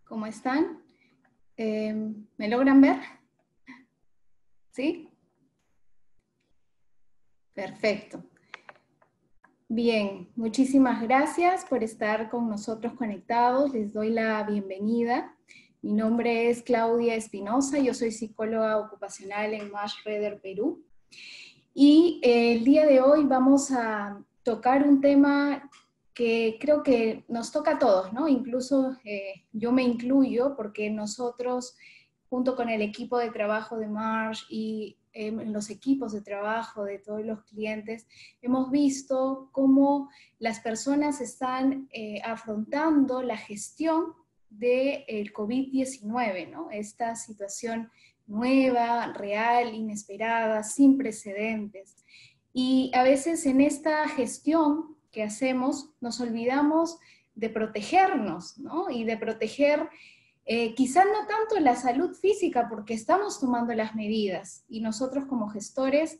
¿Cómo están? ¿Me logran ver? ¿Sí? Perfecto. Bien, muchísimas gracias por estar con nosotros conectados. Les doy la bienvenida. Mi nombre es Claudia Espinosa, yo soy psicóloga ocupacional en Mash Reder, Perú. Y el día de hoy vamos a tocar un tema que creo que nos toca a todos, ¿no? Incluso yo me incluyo porque nosotros, junto con el equipo de trabajo de Marsh y los equipos de trabajo de todos los clientes, hemos visto cómo las personas están afrontando la gestión del COVID-19, ¿no? Esta situación nueva, real, inesperada, sin precedentes. Y a veces en esta gestión que hacemos nos olvidamos de protegernos, ¿no? Y de proteger quizás no tanto la salud física porque estamos tomando las medidas y nosotros como gestores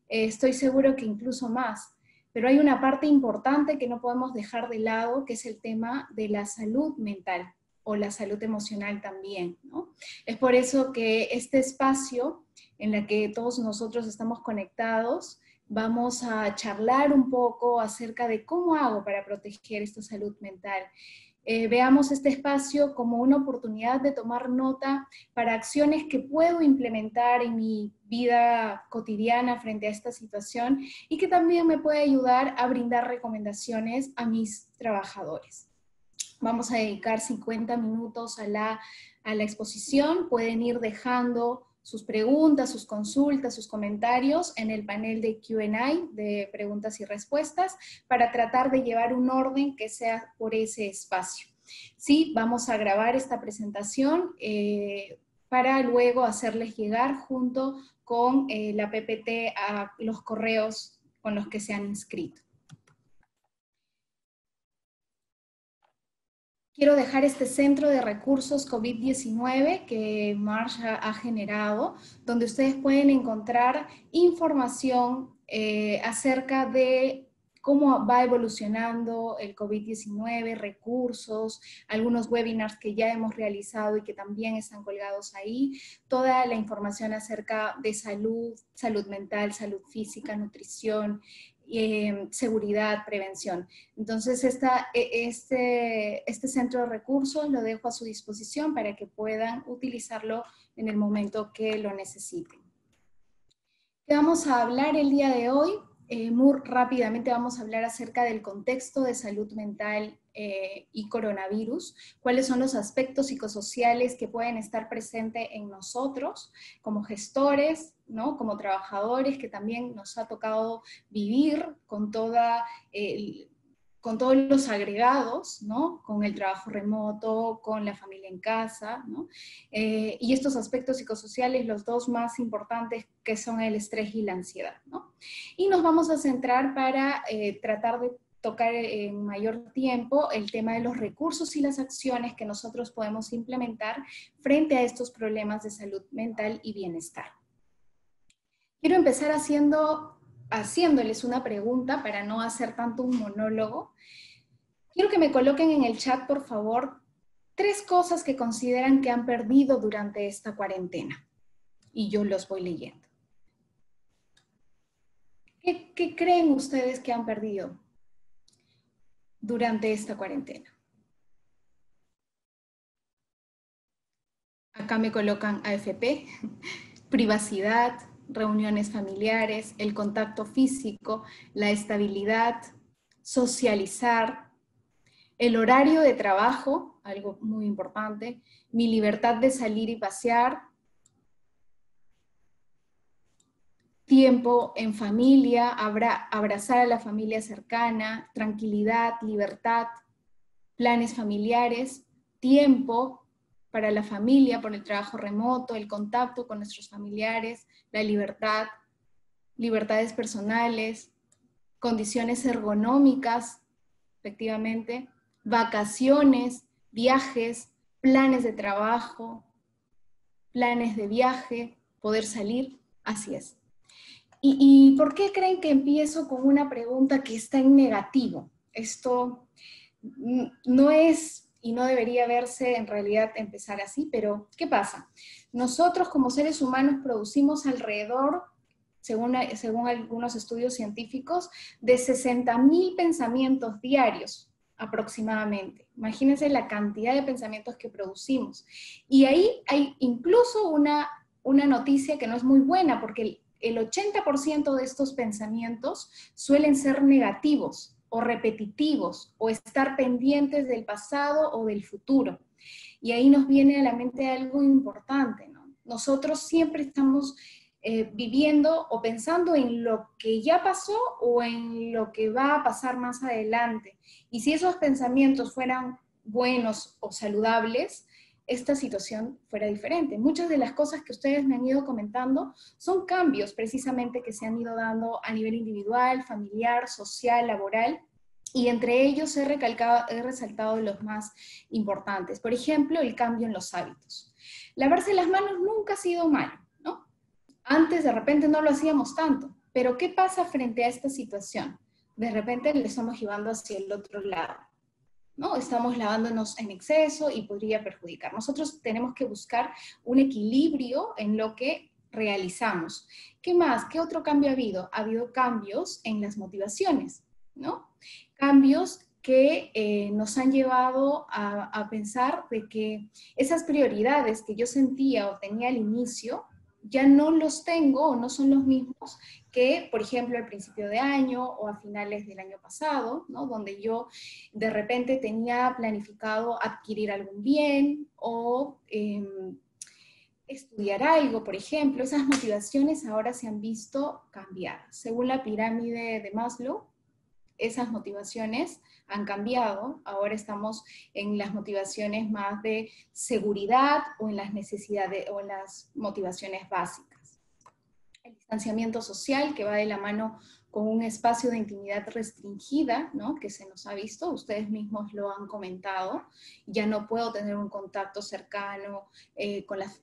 estoy seguro que incluso más, pero hay una parte importante que no podemos dejar de lado, que es el tema de la salud mental o la salud emocional también, ¿no? Es por eso que este espacio en el que todos nosotros estamos conectados, vamos a charlar un poco acerca de cómo hago para proteger esta salud mental. Veamos este espacio como una oportunidad de tomar nota para acciones que puedo implementar en mi vida cotidiana frente a esta situación y que también me puede ayudar a brindar recomendaciones a mis trabajadores. Vamos a dedicar 50 minutos a la exposición. Pueden ir dejando sus preguntas, sus consultas, sus comentarios en el panel de Q&A, de preguntas y respuestas, para tratar de llevar un orden que sea por ese espacio. Sí, vamos a grabar esta presentación para luego hacerles llegar junto con la PPT a los correos con los que se han inscrito. Quiero dejar este centro de recursos COVID-19 que Marsh ha generado, donde ustedes pueden encontrar información acerca de cómo va evolucionando el COVID-19, recursos, algunos webinars que ya hemos realizado y que también están colgados ahí, toda la información acerca de salud, salud mental, salud física, nutrición, seguridad, prevención. Entonces, este centro de recursos lo dejo a su disposición para que puedan utilizarlo en el momento que lo necesiten. ¿Qué vamos a hablar el día de hoy? Muy rápidamente vamos a hablar acerca del contexto de salud mental y coronavirus, cuáles son los aspectos psicosociales que pueden estar presentes en nosotros como gestores, ¿no? Como trabajadores que también nos ha tocado vivir con con todos los agregados, ¿no? Con el trabajo remoto, con la familia en casa, ¿no? Y estos aspectos psicosociales, los dos más importantes, que son el estrés y la ansiedad, ¿no? Y nos vamos a centrar para tratar de tocar en mayor tiempo el tema de los recursos y las acciones que nosotros podemos implementar frente a estos problemas de salud mental y bienestar. Quiero empezar haciéndoles una pregunta para no hacer tanto un monólogo. Quiero que me coloquen en el chat, por favor, 3 cosas que consideran que han perdido durante esta cuarentena. Y yo los voy leyendo. ¿Qué creen ustedes que han perdido durante esta cuarentena? Acá me colocan AFP, privacidad, reuniones familiares, el contacto físico, la estabilidad, socializar, el horario de trabajo, algo muy importante, mi libertad de salir y pasear, tiempo en familia, abrazar a la familia cercana, tranquilidad, libertad, planes familiares, tiempo para la familia, por el trabajo remoto, el contacto con nuestros familiares, la libertad, libertades personales, condiciones ergonómicas, efectivamente, vacaciones, viajes, planes de trabajo, planes de viaje, poder salir, así es. ¿Y por qué creen que empiezo con una pregunta que está en negativo? Esto no es y no debería verse en realidad empezar así, pero ¿qué pasa? Nosotros como seres humanos producimos alrededor, según algunos estudios científicos, de 60.000 pensamientos diarios aproximadamente. Imagínense la cantidad de pensamientos que producimos. Y ahí hay incluso una noticia que no es muy buena, porque el 80% de estos pensamientos suelen ser negativos o repetitivos o estar pendientes del pasado o del futuro. Y ahí nos viene a la mente algo importante, ¿no? Nosotros siempre estamos viviendo o pensando en lo que ya pasó o en lo que va a pasar más adelante. Y si esos pensamientos fueran buenos o saludables, esta situación fuera diferente. Muchas de las cosas que ustedes me han ido comentando son cambios precisamente que se han ido dando a nivel individual, familiar, social, laboral, y entre ellos he resaltado los más importantes. Por ejemplo, el cambio en los hábitos. Lavarse las manos nunca ha sido malo, ¿no? Antes de repente no lo hacíamos tanto, pero ¿qué pasa frente a esta situación? De repente le estamos llevando hacia el otro lado, ¿no? Estamos lavándonos en exceso y podría perjudicar. Nosotros tenemos que buscar un equilibrio en lo que realizamos. ¿Qué más? ¿Qué otro cambio ha habido? Ha habido cambios en las motivaciones, ¿no? Cambios que nos han llevado a pensar de que esas prioridades que yo sentía o tenía al inicio, ya no los tengo o no son los mismos que, por ejemplo, al principio de año o a finales del año pasado, ¿no? Donde yo de repente tenía planificado adquirir algún bien o estudiar algo, por ejemplo. Esas motivaciones ahora se han visto cambiadas. Según la pirámide de Maslow, esas motivaciones han cambiado. Ahora estamos en las motivaciones más de seguridad o en las necesidades o en las motivaciones básicas. El distanciamiento social, que va de la mano con un espacio de intimidad restringida, ¿no? Que se nos ha visto, ustedes mismos lo han comentado. Ya no puedo tener un contacto cercano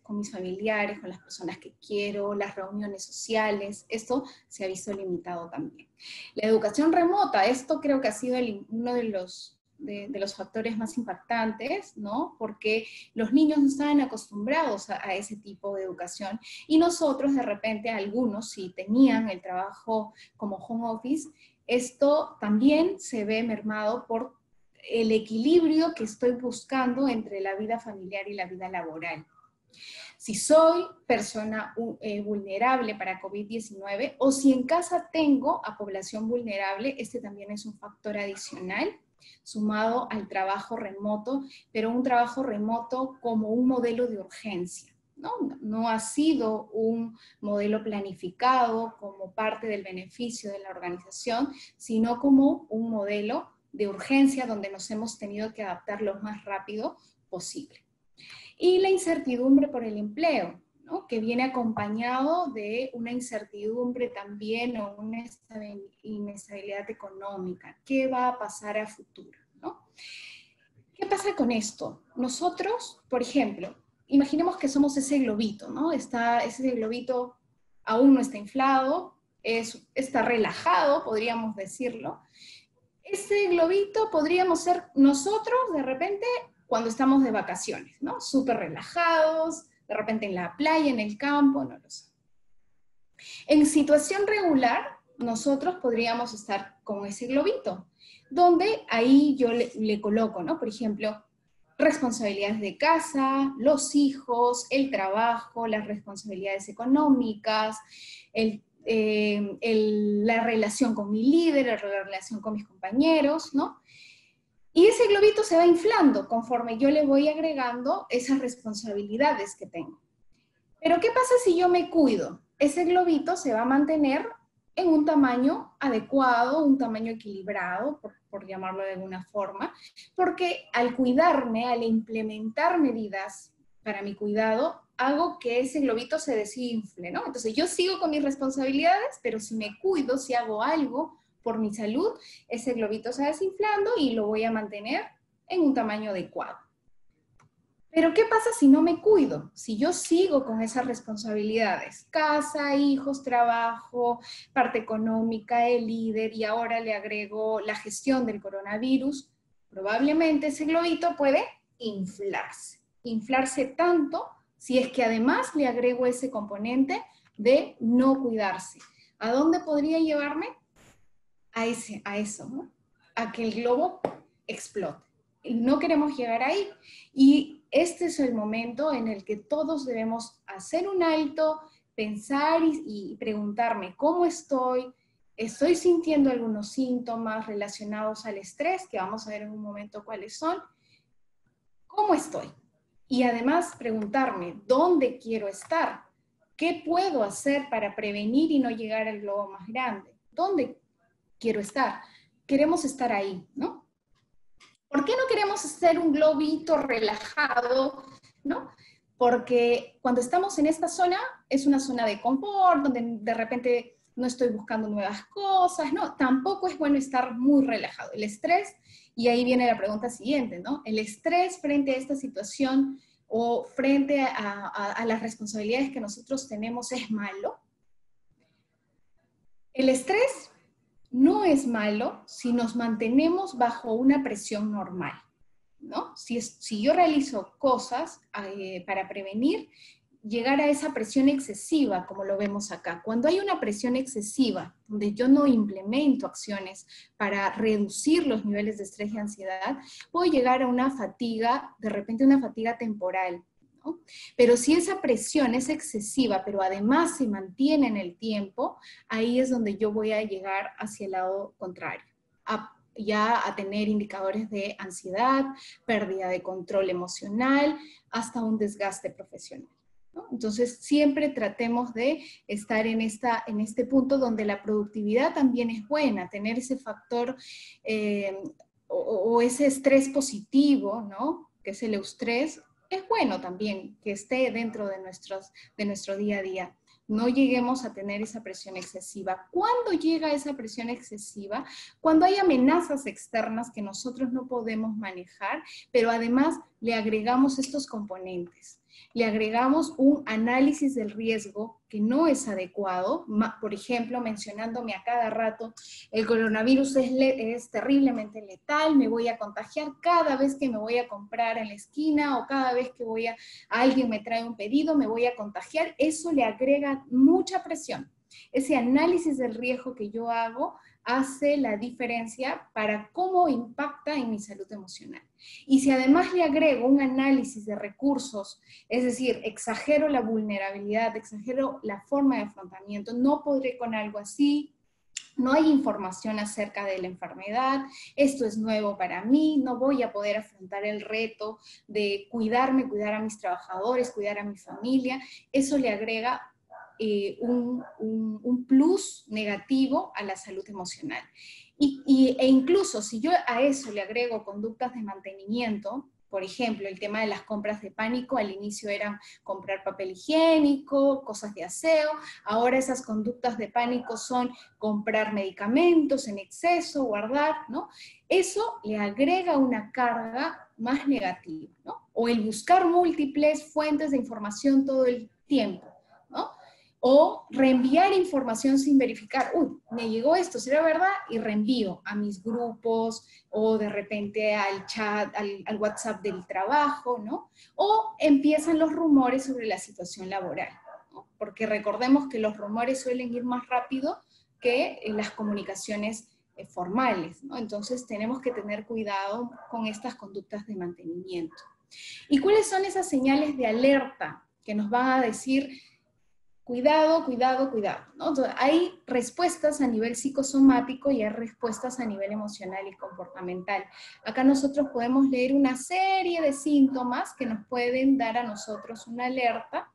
con mis familiares, con las personas que quiero, las reuniones sociales. Esto se ha visto limitado también. La educación remota, esto creo que ha sido uno de los factores más impactantes, ¿no? Porque los niños no estaban acostumbrados a ese tipo de educación, y nosotros de repente, algunos, si tenían el trabajo como home office, esto también se ve mermado por el equilibrio que estoy buscando entre la vida familiar y la vida laboral. Si soy persona vulnerable para COVID-19 o si en casa tengo a población vulnerable, este también es un factor adicional sumado al trabajo remoto, pero un trabajo remoto como un modelo de urgencia. No ha sido un modelo planificado como parte del beneficio de la organización, sino como un modelo de urgencia donde nos hemos tenido que adaptar lo más rápido posible. Y la incertidumbre por el empleo, ¿no? Que viene acompañado de una incertidumbre también o una inestabilidad económica. ¿Qué va a pasar a futuro, ¿no? ¿Qué pasa con esto? Nosotros, por ejemplo, imaginemos que somos ese globito, ¿no? Ese globito aún no está inflado, está relajado, podríamos decirlo. Ese globito podríamos ser nosotros de repente cuando estamos de vacaciones, ¿no? Súper relajados, de repente en la playa, en el campo, no lo sé. En situación regular, nosotros podríamos estar con ese globito, donde ahí yo le coloco, ¿no? Por ejemplo, responsabilidades de casa, los hijos, el trabajo, las responsabilidades económicas, la relación con mi líder, la relación con mis compañeros, ¿no? Y ese globito se va inflando conforme yo le voy agregando esas responsabilidades que tengo. Pero ¿qué pasa si yo me cuido? Ese globito se va a mantener en un tamaño adecuado, un tamaño equilibrado, por llamarlo de alguna forma, porque al cuidarme, al implementar medidas para mi cuidado, hago que ese globito se desinfle, ¿no? Entonces yo sigo con mis responsabilidades, pero si me cuido, si hago algo por mi salud, ese globito se va desinflando y lo voy a mantener en un tamaño adecuado. Pero ¿qué pasa si no me cuido? Si yo sigo con esas responsabilidades, casa, hijos, trabajo, parte económica, el líder, y ahora le agrego la gestión del coronavirus, Probablemente ese globito puede inflarse tanto si es que además le agrego ese componente de no cuidarse. ¿A dónde podría llevarme? A eso, ¿no? A que el globo explote. No queremos llegar ahí. Y este es el momento en el que todos debemos hacer un alto, pensar y preguntarme cómo estoy. ¿Estoy sintiendo algunos síntomas relacionados al estrés? Que vamos a ver en un momento cuáles son. ¿Cómo estoy? Y además preguntarme, ¿dónde quiero estar? ¿Qué puedo hacer para prevenir y no llegar al globo más grande? ¿Dónde quiero estar? Queremos estar ahí, ¿no? ¿Por qué no queremos hacer un globito relajado, ¿no? Porque cuando estamos en esta zona, es una zona de confort, donde de repente no estoy buscando nuevas cosas, ¿no? Tampoco es bueno estar muy relajado. El estrés, y ahí viene la pregunta siguiente, ¿no? El estrés frente a esta situación o frente a las responsabilidades que nosotros tenemos es malo. El estrés no es malo si nos mantenemos bajo una presión normal, ¿no? Si yo realizo cosas para prevenir, llegar a esa presión excesiva, como lo vemos acá. Cuando hay una presión excesiva, donde yo no implemento acciones para reducir los niveles de estrés y ansiedad, puedo llegar a una fatiga, de repente una fatiga temporal, ¿no? Pero si esa presión es excesiva, pero además se mantiene en el tiempo, ahí es donde yo voy a llegar hacia el lado contrario, ya a tener indicadores de ansiedad, pérdida de control emocional, hasta un desgaste profesional, ¿no? Entonces, siempre tratemos de estar en este punto donde la productividad también es buena, tener ese factor o ese estrés positivo, ¿no? Que es el eustrés, es bueno también que esté dentro de nuestro día a día. No lleguemos a tener esa presión excesiva. ¿Cuándo llega esa presión excesiva? Cuando hay amenazas externas que nosotros no podemos manejar, pero además le agregamos estos componentes. Le agregamos un análisis del riesgo que no es adecuado, por ejemplo, mencionándome a cada rato, el coronavirus es terriblemente letal, me voy a contagiar cada vez que me voy a comprar en la esquina o cada vez que alguien me trae un pedido, me voy a contagiar. Eso le agrega mucha presión. Ese análisis del riesgo que yo hago hace la diferencia para cómo impacta en mi salud emocional. Y si además le agrego un análisis de recursos, es decir, exagero la vulnerabilidad, exagero la forma de afrontamiento, no podré con algo así, no hay información acerca de la enfermedad, esto es nuevo para mí, no voy a poder afrontar el reto de cuidarme, cuidar a mis trabajadores, cuidar a mi familia, eso le agrega un plus negativo a la salud emocional. E incluso si yo a eso le agrego conductas de mantenimiento, por ejemplo, el tema de las compras de pánico, al inicio eran comprar papel higiénico, cosas de aseo, ahora esas conductas de pánico son comprar medicamentos en exceso, guardar, ¿no? Eso le agrega una carga más negativa, ¿no? O el buscar múltiples fuentes de información todo el tiempo, ¿no? O reenviar información sin verificar, me llegó esto, ¿será verdad? Y reenvío a mis grupos o de repente al chat, al WhatsApp del trabajo, ¿no? O empiezan los rumores sobre la situación laboral, ¿no? Porque recordemos que los rumores suelen ir más rápido que las comunicaciones formales, ¿no? Entonces tenemos que tener cuidado con estas conductas de mantenimiento. ¿Y cuáles son esas señales de alerta que nos van a decir cuidado, cuidado, cuidado, ¿no? Entonces, hay respuestas a nivel psicosomático y hay respuestas a nivel emocional y comportamental. Acá nosotros podemos leer una serie de síntomas que nos pueden dar a nosotros una alerta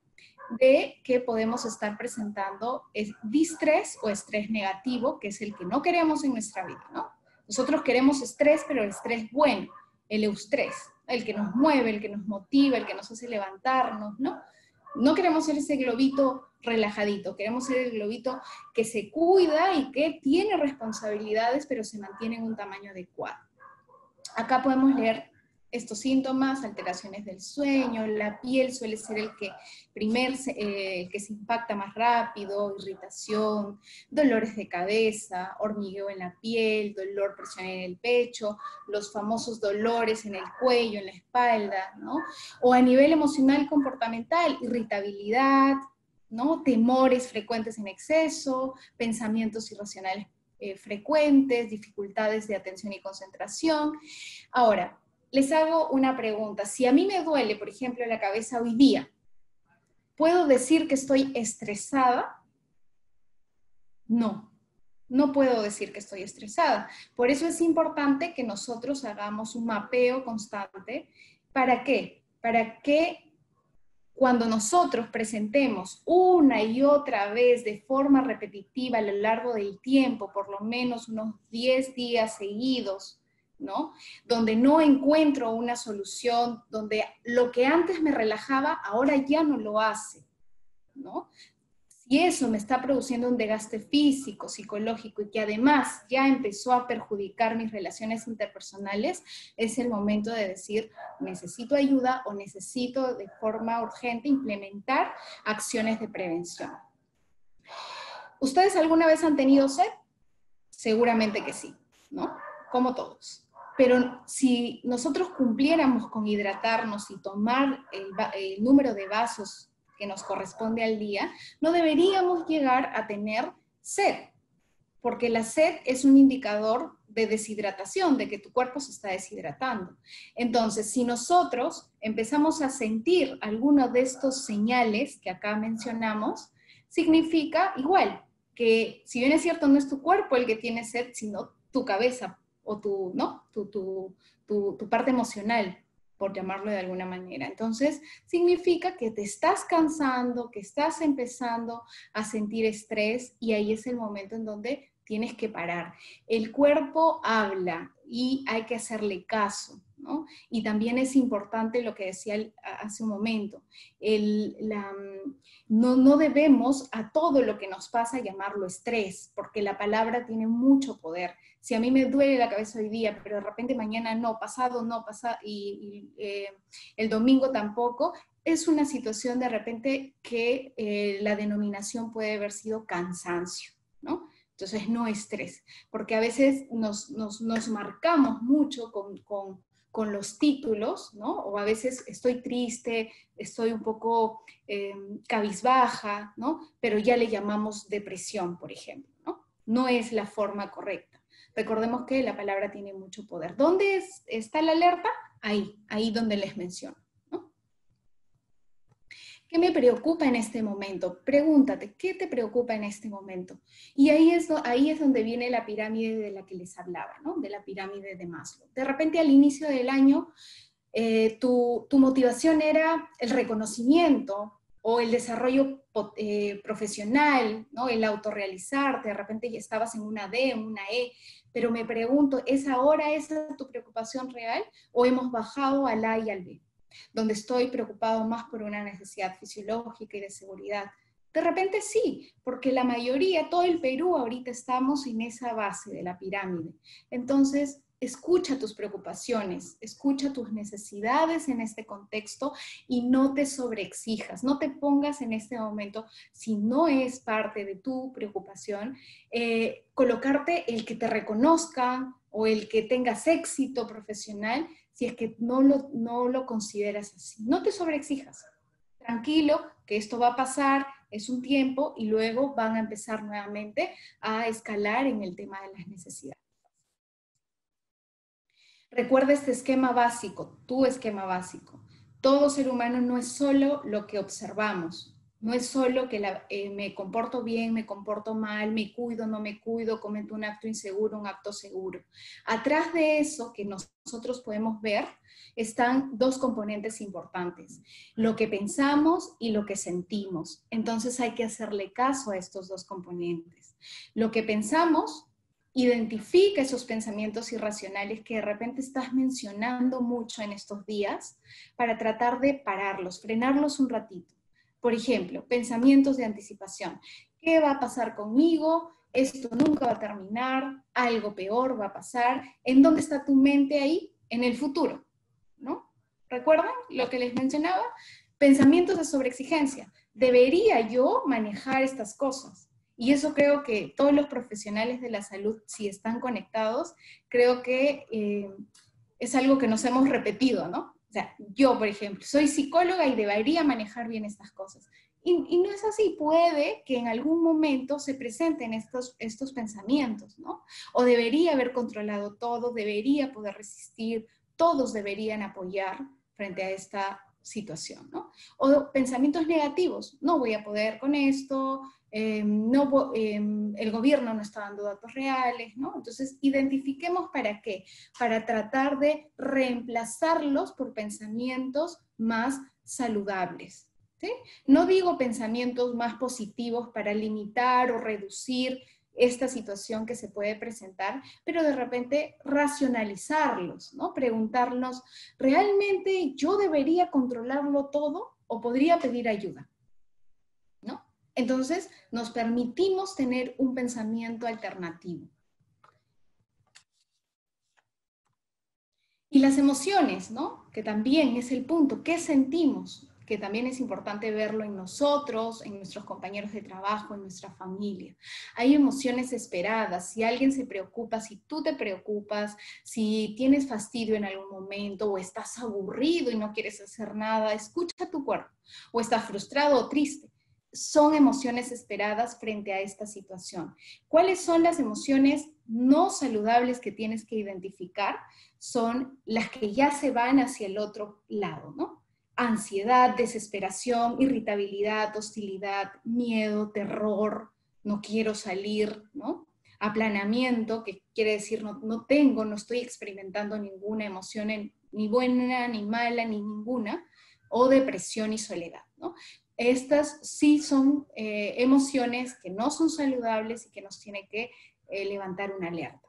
de que podemos estar presentando distrés o estrés negativo, que es el que no queremos en nuestra vida, ¿no? Nosotros queremos estrés, pero el estrés bueno, el eustrés, el que nos mueve, el que nos motiva, el que nos hace levantarnos, ¿no? No queremos ser ese globito relajadito, queremos ser el globito que se cuida y que tiene responsabilidades, pero se mantiene en un tamaño adecuado. Acá podemos leer estos síntomas, alteraciones del sueño, la piel suele ser el que se impacta más rápido, irritación, dolores de cabeza, hormigueo en la piel, dolor, presión en el pecho, los famosos dolores en el cuello, en la espalda, ¿no? O a nivel emocional y comportamental, irritabilidad, ¿no? Temores frecuentes en exceso, pensamientos irracionales frecuentes, dificultades de atención y concentración. Ahora, les hago una pregunta. Si a mí me duele, por ejemplo, la cabeza hoy día, ¿puedo decir que estoy estresada? No, no puedo decir que estoy estresada. Por eso es importante que nosotros hagamos un mapeo constante. ¿Para qué? Para que cuando nosotros presentemos una y otra vez de forma repetitiva a lo largo del tiempo, por lo menos unos 10 días seguidos, ¿no? Donde no encuentro una solución, donde lo que antes me relajaba, ahora ya no lo hace, ¿no? Si eso me está produciendo un desgaste físico, psicológico y que además ya empezó a perjudicar mis relaciones interpersonales, es el momento de decir, necesito ayuda o necesito de forma urgente implementar acciones de prevención. ¿Ustedes alguna vez han tenido sed? Seguramente que sí, ¿no? Como todos. Pero si nosotros cumpliéramos con hidratarnos y tomar el número de vasos que nos corresponde al día, no deberíamos llegar a tener sed, porque la sed es un indicador de deshidratación, de que tu cuerpo se está deshidratando. Entonces, si nosotros empezamos a sentir alguno de estos señales que acá mencionamos, significa igual, que si bien es cierto, no es tu cuerpo el que tiene sed, sino tu cabeza o tu parte emocional, por llamarlo de alguna manera. Entonces, significa que te estás cansando, que estás empezando a sentir estrés y ahí es el momento en donde tienes que parar. El cuerpo habla y hay que hacerle caso, ¿no? Y también es importante lo que decía hace un momento, no debemos a todo lo que nos pasa llamarlo estrés, porque la palabra tiene mucho poder. Si a mí me duele la cabeza hoy día, pero de repente mañana no, pasado no, el domingo tampoco, es una situación de repente que la denominación puede haber sido cansancio, ¿no? Entonces no estrés, porque a veces nos marcamos mucho con los títulos, ¿no? O a veces estoy triste, estoy un poco cabizbaja, ¿no? Pero ya le llamamos depresión, por ejemplo, ¿no? No es la forma correcta. Recordemos que la palabra tiene mucho poder. ¿Dónde está la alerta? Ahí donde les menciono, ¿no? ¿Qué me preocupa en este momento? Pregúntate, ¿qué te preocupa en este momento? Y ahí es donde viene la pirámide de la que les hablaba, ¿no? De la pirámide de Maslow. De repente al inicio del año, tu motivación era el reconocimiento o el desarrollo profesional, ¿no? El autorrealizarte, de repente ya estabas en una D, en una E, pero me pregunto, ¿es ahora esa tu preocupación real o hemos bajado al A y al B? Donde estoy preocupado más por una necesidad fisiológica y de seguridad. De repente sí, porque la mayoría, todo el Perú ahorita estamos en esa base de la pirámide. Entonces, escucha tus preocupaciones, escucha tus necesidades en este contexto y no te sobreexijas, no te pongas en este momento, si no es parte de tu preocupación, colocarte el que te reconozcan o el que tengas éxito profesional, si es que no lo consideras así. No te sobreexijas. Tranquilo, que esto va a pasar, es un tiempo, y luego van a empezar nuevamente a escalar en el tema de las necesidades. Recuerda este esquema básico, tu esquema básico. Todo ser humano no es solo lo que observamos, no es solo que me comporto bien, me comporto mal, me cuido, no me cuido, cometo un acto inseguro, un acto seguro. Atrás de eso que nosotros podemos ver están dos componentes importantes, lo que pensamos y lo que sentimos. Entonces hay que hacerle caso a estos dos componentes. Lo que pensamos, identifica esos pensamientos irracionales que de repente estás mencionando mucho en estos días para tratar de pararlos, frenarlos un ratito. Por ejemplo, pensamientos de anticipación. ¿Qué va a pasar conmigo? Esto nunca va a terminar, algo peor va a pasar. ¿En dónde está tu mente ahí? En el futuro, ¿no? ¿Recuerdan lo que les mencionaba? Pensamientos de sobreexigencia. ¿Debería yo manejar estas cosas? Y eso creo que todos los profesionales de la salud, si están conectados, creo que es algo que nos hemos repetido, ¿no? O sea, yo, por ejemplo, soy psicóloga y debería manejar bien estas cosas. Y no es así, puede que en algún momento se presenten estos pensamientos, ¿no? O debería haber controlado todo, debería poder resistir, todos deberían apoyar frente a esta situación, ¿no? O pensamientos negativos, no voy a poder con esto, el gobierno no está dando datos reales, ¿no? Entonces, identifiquemos para qué, para tratar de reemplazarlos por pensamientos más saludables, ¿sí? No digo pensamientos más positivos para limitar o reducir esta situación que se puede presentar, pero de repente racionalizarlos, ¿no? Preguntarnos, ¿realmente yo debería controlarlo todo o podría pedir ayuda? ¿No? Entonces, nos permitimos tener un pensamiento alternativo. Y las emociones, ¿no? Que también es el punto, ¿qué sentimos? Que también es importante verlo en nosotros, en nuestros compañeros de trabajo, en nuestra familia. Hay emociones esperadas, si alguien se preocupa, si tú te preocupas, si tienes fastidio en algún momento o estás aburrido y no quieres hacer nada, escucha tu cuerpo, o estás frustrado o triste. Son emociones esperadas frente a esta situación. ¿Cuáles son las emociones no saludables que tienes que identificar? Son las que ya se van hacia el otro lado, ¿no? Ansiedad, desesperación, irritabilidad, hostilidad, miedo, terror, no quiero salir, ¿no? Aplanamiento, que quiere decir no estoy experimentando ninguna emoción, ni buena, ni mala, ni ninguna, o depresión y soledad, ¿no? Estas sí son emociones que no son saludables y que nos tiene que levantar una alerta.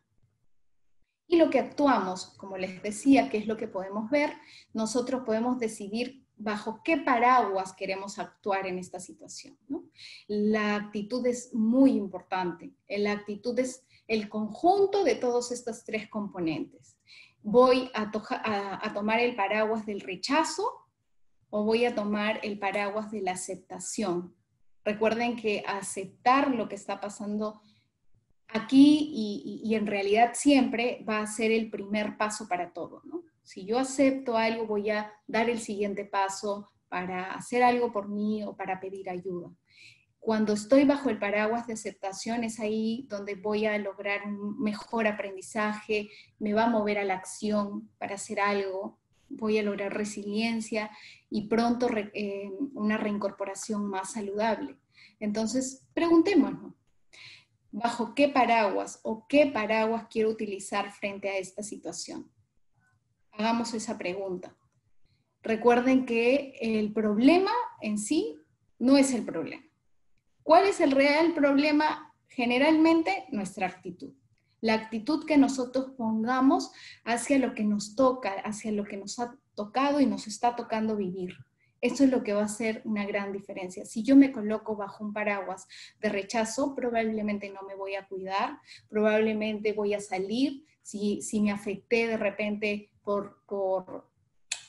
Y lo que actuamos, como les decía, que es lo que podemos ver, nosotros podemos decidir bajo qué paraguas queremos actuar en esta situación, ¿no? La actitud es muy importante. La actitud es el conjunto de todos estos tres componentes. ¿Voy a tomar el paraguas del rechazo o voy a tomar el paraguas de la aceptación? Recuerden que aceptar lo que está pasando aquí y en realidad siempre va a ser el primer paso para todo, ¿no? Si yo acepto algo, voy a dar el siguiente paso para hacer algo por mí o para pedir ayuda. Cuando estoy bajo el paraguas de aceptación, es ahí donde voy a lograr un mejor aprendizaje, me va a mover a la acción para hacer algo, voy a lograr resiliencia y pronto una reincorporación más saludable. Entonces, preguntémonos, ¿bajo qué paraguas o qué paraguas quiero utilizar frente a esta situación? Hagamos esa pregunta. Recuerden que el problema en sí no es el problema. ¿Cuál es el real problema? Generalmente, nuestra actitud. La actitud que nosotros pongamos hacia lo que nos toca, hacia lo que nos ha tocado y nos está tocando vivir. Eso es lo que va a hacer una gran diferencia. Si yo me coloco bajo un paraguas de rechazo, probablemente no me voy a cuidar, probablemente voy a salir, si me afecté de repente por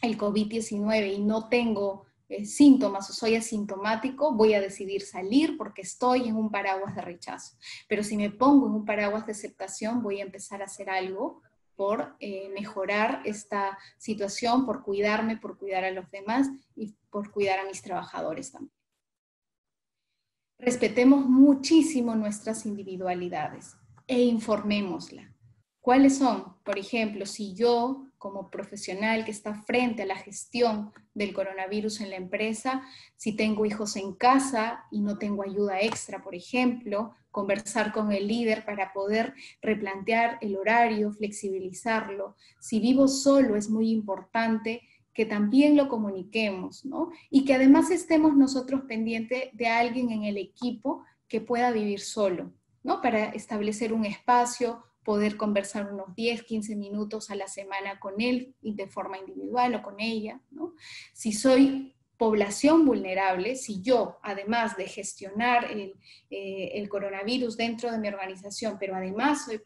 el COVID-19 y no tengo síntomas o soy asintomático, voy a decidir salir porque estoy en un paraguas de rechazo. Pero si me pongo en un paraguas de aceptación, voy a empezar a hacer algo por mejorar esta situación, por cuidarme, por cuidar a los demás y por cuidar a mis trabajadores también. Respetemos muchísimo nuestras individualidades e informémosla. ¿Cuáles son? Por ejemplo, si yo, como profesional que está frente a la gestión del coronavirus en la empresa, si tengo hijos en casa y no tengo ayuda extra, por ejemplo, conversar con el líder para poder replantear el horario, flexibilizarlo. Si vivo solo, es muy importante que también lo comuniquemos, ¿no? Y que además estemos nosotros pendientes de alguien en el equipo que pueda vivir solo, ¿no? Para establecer un espacio, poder conversar unos 10, 15 minutos a la semana con él de forma individual o con ella, ¿no? Si soy población vulnerable, si yo, además de gestionar el coronavirus dentro de mi organización, pero además soy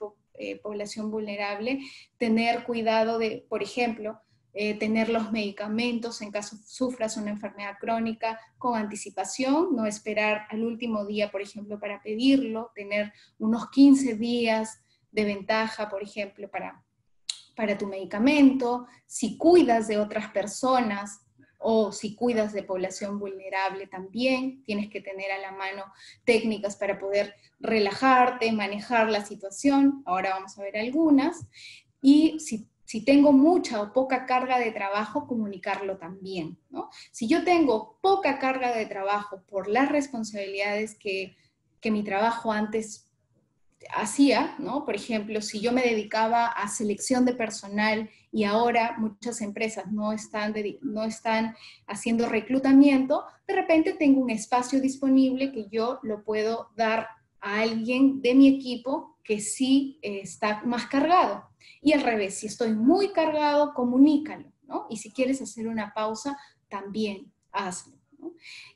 población vulnerable, tener cuidado de, por ejemplo, tener los medicamentos en caso sufras una enfermedad crónica con anticipación, no esperar al último día, por ejemplo, para pedirlo, tener unos 15 días de ventaja, por ejemplo, para tu medicamento. Si cuidas de otras personas o si cuidas de población vulnerable también, tienes que tener a la mano técnicas para poder relajarte, manejar la situación. Ahora vamos a ver algunas. Y si tengo mucha o poca carga de trabajo, comunicarlo también, ¿no? Si yo tengo poca carga de trabajo por las responsabilidades que mi trabajo antes hacía, ¿no? Por ejemplo, si yo me dedicaba a selección de personal y ahora muchas empresas no están haciendo reclutamiento, de repente tengo un espacio disponible que yo lo puedo dar a alguien de mi equipo que sí está más cargado. Y al revés, si estoy muy cargado, comunícalo, ¿no? Y si quieres hacer una pausa, también hazlo.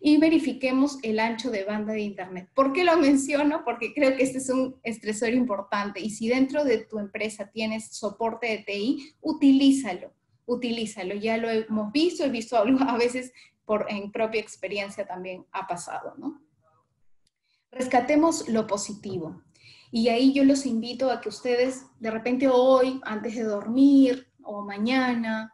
Y verifiquemos el ancho de banda de internet. ¿Por qué lo menciono? Porque creo que este es un estresor importante, y si dentro de tu empresa tienes soporte de TI, utilízalo, ya lo hemos visto, he visto algo, a veces en propia experiencia también ha pasado, ¿no? Rescatemos lo positivo, y ahí yo los invito a que ustedes de repente hoy, antes de dormir, o mañana,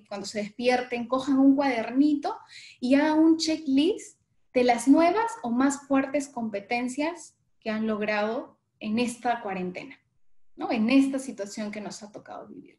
cuando se despierten, cojan un cuadernito y hagan un checklist de las nuevas o más fuertes competencias que han logrado en esta cuarentena, ¿no? En esta situación que nos ha tocado vivir.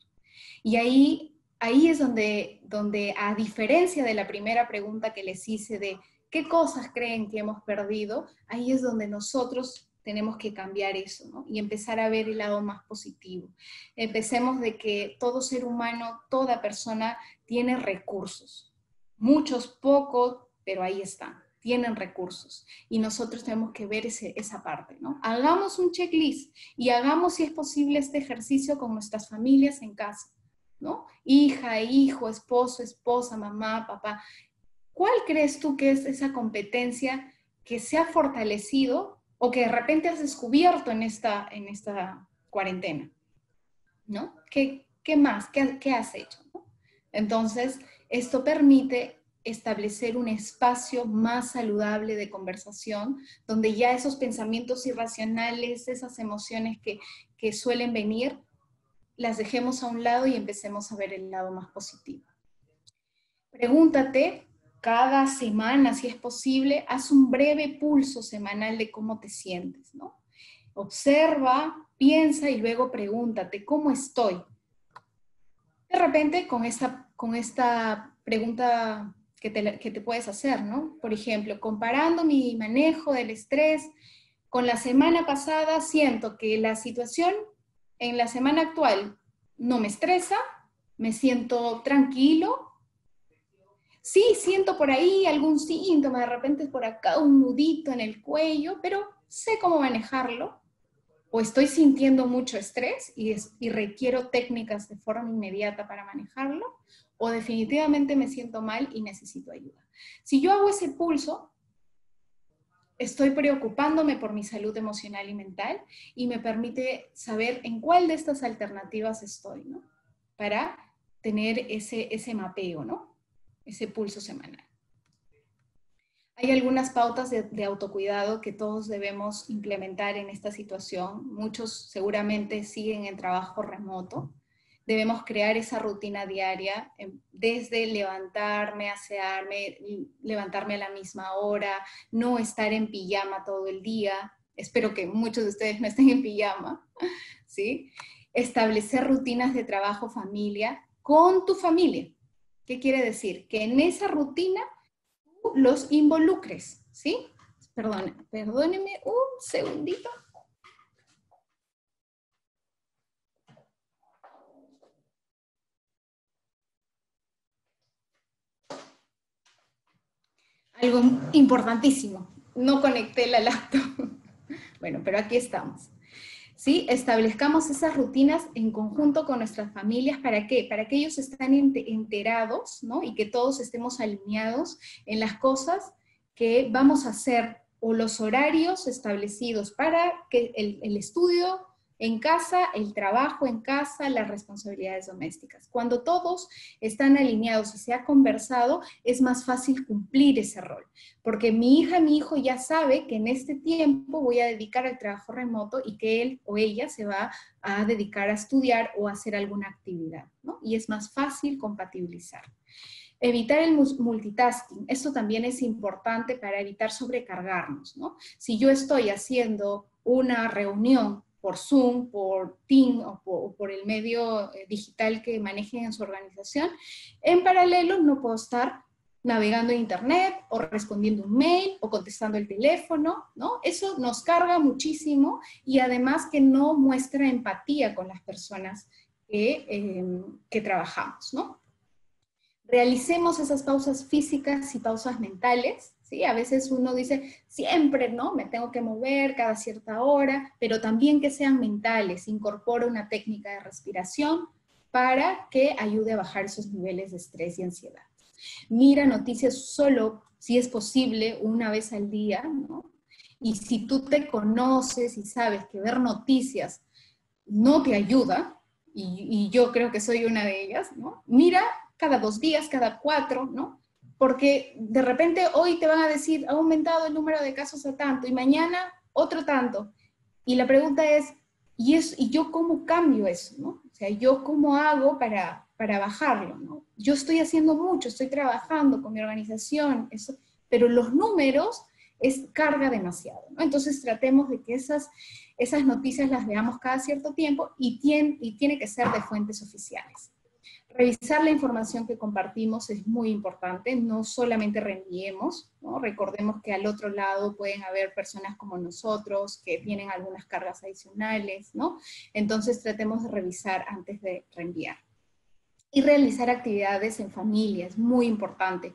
Y ahí es donde, a diferencia de la primera pregunta que les hice de qué cosas creen que hemos perdido, ahí es donde nosotros tenemos que cambiar eso, ¿no? Y empezar a ver el lado más positivo. Empecemos de que todo ser humano, toda persona tiene recursos. Muchos, pocos, pero ahí están. Tienen recursos. Y nosotros tenemos que ver esa parte, ¿no? Hagamos un checklist y hagamos, si es posible, este ejercicio con nuestras familias en casa, ¿no? Hija, hijo, esposo, esposa, mamá, papá. ¿Cuál crees tú que es esa competencia que se ha fortalecido o que de repente has descubierto en esta cuarentena? ¿No? ¿Qué más? ¿Qué has hecho? ¿No? Entonces, esto permite establecer un espacio más saludable de conversación, donde ya esos pensamientos irracionales, esas emociones que suelen venir, las dejemos a un lado y empecemos a ver el lado más positivo. Pregúntate cada semana, si es posible, haz un breve pulso semanal de cómo te sientes, ¿no? Observa, piensa y luego pregúntate, ¿cómo estoy? De repente con esta pregunta que te puedes hacer, ¿no? Por ejemplo, comparando mi manejo del estrés con la semana pasada, siento que la situación en la semana actual no me estresa, me siento tranquilo. Sí, siento por ahí algún síntoma, de repente por acá un nudito en el cuello, pero sé cómo manejarlo. O estoy sintiendo mucho estrés y requiero técnicas de forma inmediata para manejarlo, o definitivamente me siento mal y necesito ayuda. Si yo hago ese pulso, estoy preocupándome por mi salud emocional y mental y me permite saber en cuál de estas alternativas estoy, ¿no? Para tener ese mapeo, ¿no? Ese pulso semanal. Hay algunas pautas de autocuidado que todos debemos implementar en esta situación. Muchos seguramente siguen en trabajo remoto. Debemos crear esa rutina diaria, desde levantarme, asearme, levantarme a la misma hora, no estar en pijama todo el día. Espero que muchos de ustedes no estén en pijama, ¿sí? Establecer rutinas de trabajo-familia con tu familia. ¿Qué quiere decir? Que en esa rutina los involucres, ¿sí? Perdónenme un segundito. Algo importantísimo, no conecté la laptop. Bueno, pero aquí estamos. ¿Sí? Establezcamos esas rutinas en conjunto con nuestras familias. ¿Para qué? Para que ellos estén enterados, ¿no? Y que todos estemos alineados en las cosas que vamos a hacer, o los horarios establecidos para que el estudio En casa, el trabajo en casa, las responsabilidades domésticas. Cuando todos están alineados y se ha conversado, es más fácil cumplir ese rol. Porque mi hija, mi hijo ya sabe que en este tiempo voy a dedicar al trabajo remoto y que él o ella se va a dedicar a estudiar o a hacer alguna actividad, ¿no? Y es más fácil compatibilizar. Evitar el multitasking, esto también es importante para evitar sobrecargarnos, ¿no? Si yo estoy haciendo una reunión por Zoom, por Teams o por el medio digital que manejen en su organización, en paralelo no puedo estar navegando en internet o respondiendo un mail o contestando el teléfono, ¿no? Eso nos carga muchísimo y además que no muestra empatía con las personas que trabajamos, ¿no? Realicemos esas pausas físicas y pausas mentales, ¿sí? A veces uno dice, siempre, ¿no? Me tengo que mover cada cierta hora, pero también que sean mentales. Incorpora una técnica de respiración para que ayude a bajar esos niveles de estrés y ansiedad. Mira noticias solo, si es posible, una vez al día, ¿no? Y si tú te conoces y sabes que ver noticias no te ayuda, y yo creo que soy una de ellas, ¿no? Mira cada 2 días, cada 4, ¿no? Porque de repente hoy te van a decir, ha aumentado el número de casos a tanto, y mañana otro tanto. Y la pregunta es, ¿y yo cómo cambio eso, no? O sea, ¿yo cómo hago para bajarlo, no? Yo estoy haciendo mucho, estoy trabajando con mi organización, eso, pero los números carga demasiado, ¿no? Entonces tratemos de que esas noticias las veamos cada cierto tiempo y tiene que ser de fuentes oficiales. Revisar la información que compartimos es muy importante, no solamente reenviemos, ¿no? Recordemos que al otro lado pueden haber personas como nosotros que tienen algunas cargas adicionales, ¿no? Entonces tratemos de revisar antes de reenviar. Y realizar actividades en familia, es muy importante.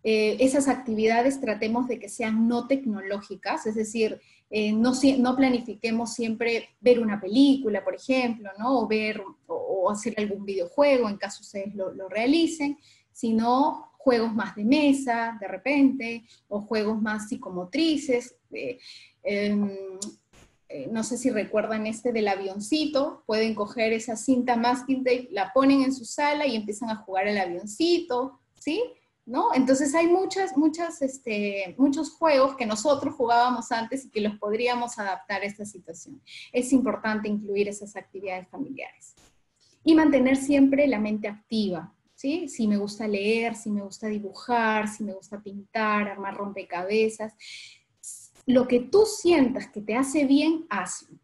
Esas actividades tratemos de que sean no tecnológicas, es decir, no planifiquemos siempre ver una película, por ejemplo, ¿no? O hacer algún videojuego, en caso ustedes lo realicen, sino juegos más de mesa, de repente, o juegos más psicomotrices. No sé si recuerdan este del avioncito, pueden coger esa cinta masking tape, la ponen en su sala y empiezan a jugar al avioncito, ¿sí? ¿No? Entonces hay muchos juegos que nosotros jugábamos antes y que los podríamos adaptar a esta situación. Es importante incluir esas actividades familiares. Y mantener siempre la mente activa, ¿sí? Si me gusta leer, si me gusta dibujar, si me gusta pintar, armar rompecabezas. Lo que tú sientas que te hace bien, hazlo,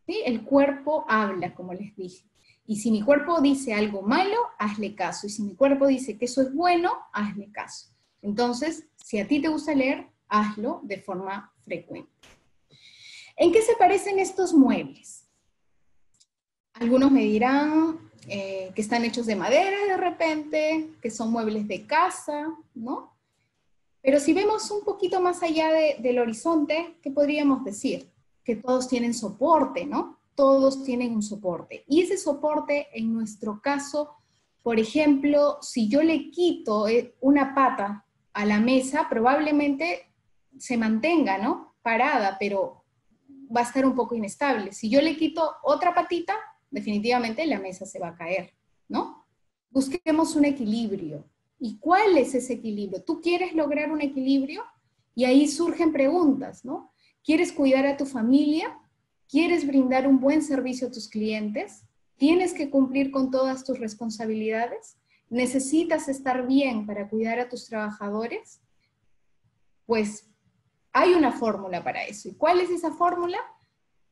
¿sí? El cuerpo habla, como les dije. Y si mi cuerpo dice algo malo, hazle caso. Y si mi cuerpo dice que eso es bueno, hazle caso. Entonces, si a ti te gusta leer, hazlo de forma frecuente. ¿En qué se parecen estos muebles? Algunos me dirán que están hechos de madera de repente, que son muebles de casa, ¿no? Pero si vemos un poquito más allá del horizonte, ¿qué podríamos decir? Que todos tienen soporte, ¿no? Todos tienen un soporte. Y ese soporte, en nuestro caso, por ejemplo, si yo le quito una pata a la mesa, probablemente se mantenga, ¿no? Parada, pero va a estar un poco inestable. Si yo le quito otra patita, definitivamente la mesa se va a caer, ¿no? Busquemos un equilibrio. ¿Y cuál es ese equilibrio? ¿Tú quieres lograr un equilibrio? Y ahí surgen preguntas, ¿no? ¿Quieres cuidar a tu familia? ¿Quieres brindar un buen servicio a tus clientes? ¿Tienes que cumplir con todas tus responsabilidades? ¿Necesitas estar bien para cuidar a tus trabajadores? Pues hay una fórmula para eso. ¿Y cuál es esa fórmula?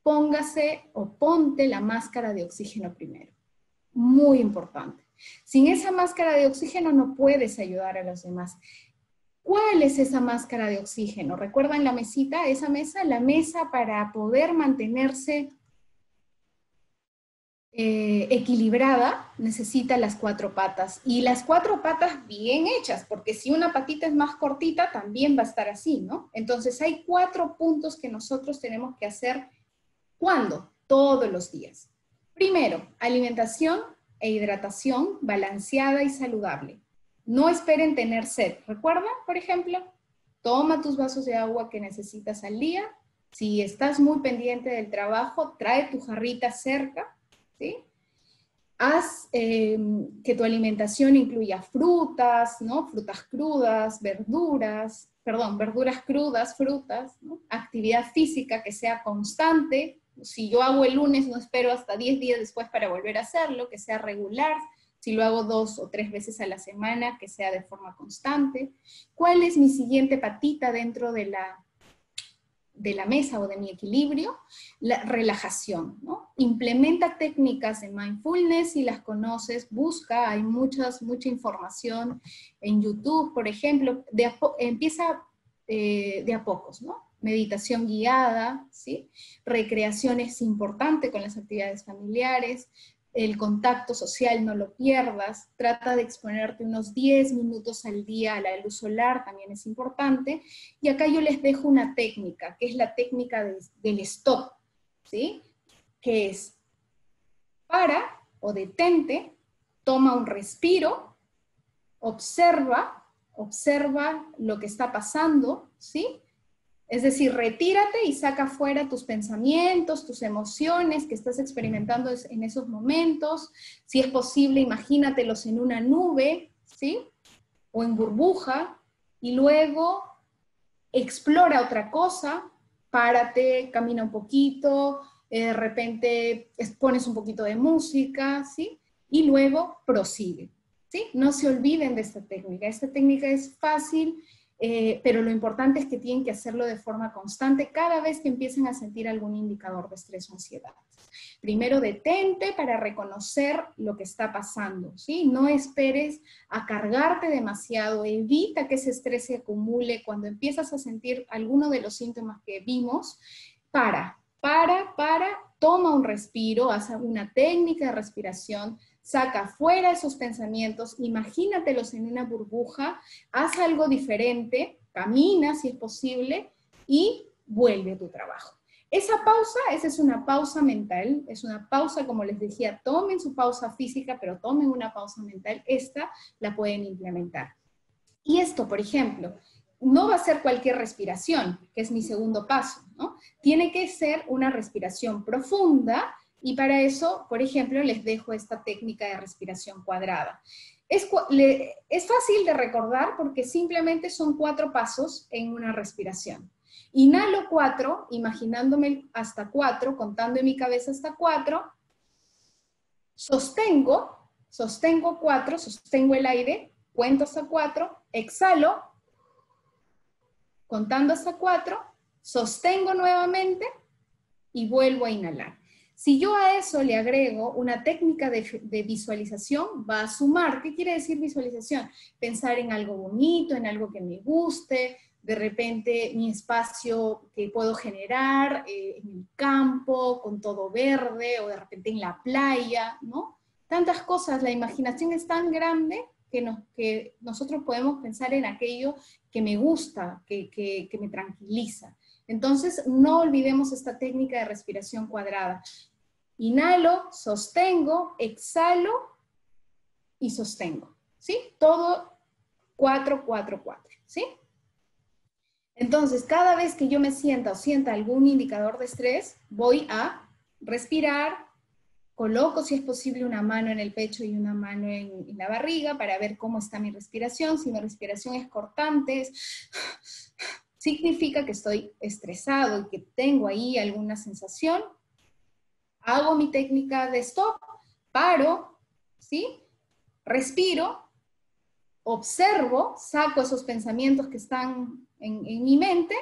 Póngase o ponte la máscara de oxígeno primero. Muy importante. Sin esa máscara de oxígeno no puedes ayudar a los demás. ¿Cuál es esa máscara de oxígeno? ¿Recuerdan la mesita, esa mesa? La mesa para poder mantenerse equilibrada necesita las 4 patas. Y las 4 patas bien hechas, porque si una patita es más cortita, también va a estar así, ¿no? Entonces hay 4 puntos que nosotros tenemos que hacer. ¿Cuándo? Todos los días. Primero, alimentación e hidratación balanceada y saludable. No esperen tener sed. ¿Recuerdan, por ejemplo? Toma tus vasos de agua que necesitas al día, Si estás muy pendiente del trabajo, trae tu jarrita cerca, ¿sí? Haz que tu alimentación incluya frutas, ¿no? Frutas crudas, verduras, perdón, verduras crudas, frutas, ¿no? Actividad física que sea constante. Si yo hago el lunes, no espero hasta 10 días después para volver a hacerlo, que sea regular. Si lo hago 2 o 3 veces a la semana, que sea de forma constante. ¿Cuál es mi siguiente patita dentro de la mesa o de mi equilibrio? La relajación, ¿no? Implementa técnicas de mindfulness, si las conoces, busca, hay mucha información en YouTube, por ejemplo, empieza de a pocos, ¿no? Meditación guiada, ¿sí? Recreación es importante con las actividades familiares, el contacto social no lo pierdas, trata de exponerte unos 10 minutos al día a la luz solar, también es importante. Y acá yo les dejo una técnica, que es la técnica del stop, ¿sí? Que es para o detente, toma un respiro, observa lo que está pasando, ¿sí? Es decir, retírate y saca fuera tus pensamientos, tus emociones que estás experimentando en esos momentos. Si es posible, imagínatelos en una nube, ¿sí? O en burbuja, y luego explora otra cosa, párate, camina un poquito, de repente pones un poquito de música, ¿sí? Y luego prosigue, ¿sí? No se olviden de esta técnica. Esta técnica es fácil, pero lo importante es que tienen que hacerlo de forma constante cada vez que empiecen a sentir algún indicador de estrés o ansiedad. Primero detente para reconocer lo que está pasando, ¿sí? No esperes a cargarte demasiado, evita que ese estrés se acumule. Cuando empiezas a sentir alguno de los síntomas que vimos, toma un respiro, haz una técnica de respiración, saca fuera esos pensamientos, imagínatelos en una burbuja, haz algo diferente, camina si es posible y vuelve a tu trabajo. Esa es una pausa mental, es una pausa, como les decía, tomen su pausa física, pero tomen una pausa mental, esta la pueden implementar. Y esto, por ejemplo, no va a ser cualquier respiración, que es mi segundo paso, ¿no? Tiene que ser una respiración profunda, y para eso, por ejemplo, les dejo esta técnica de respiración cuadrada. Es fácil de recordar porque simplemente son 4 pasos en una respiración. Inhalo 4, imaginándome hasta 4, contando en mi cabeza hasta 4, sostengo 4, sostengo el aire, cuento hasta 4, exhalo, contando hasta 4, sostengo nuevamente y vuelvo a inhalar. Si yo a eso le agrego una técnica de visualización, va a sumar. ¿Qué quiere decir visualización? Pensar en algo bonito, en algo que me guste, de repente mi espacio que puedo generar en el campo, con todo verde, o de repente en la playa, ¿no? Tantas cosas, la imaginación es tan grande que nosotros podemos pensar en aquello que me gusta, que me tranquiliza. Entonces, no olvidemos esta técnica de respiración cuadrada. Inhalo, sostengo, exhalo y sostengo, ¿sí? Todo 4, 4, 4, ¿sí? Entonces, cada vez que yo me sienta o sienta algún indicador de estrés, voy a respirar, coloco, si es posible, una mano en el pecho y una mano en la barriga para ver cómo está mi respiración. Si mi respiración es cortante, significa que estoy estresado y que tengo ahí alguna sensación. Hago mi técnica de stop, paro, ¿sí? Respiro, observo, saco esos pensamientos que están en mi mente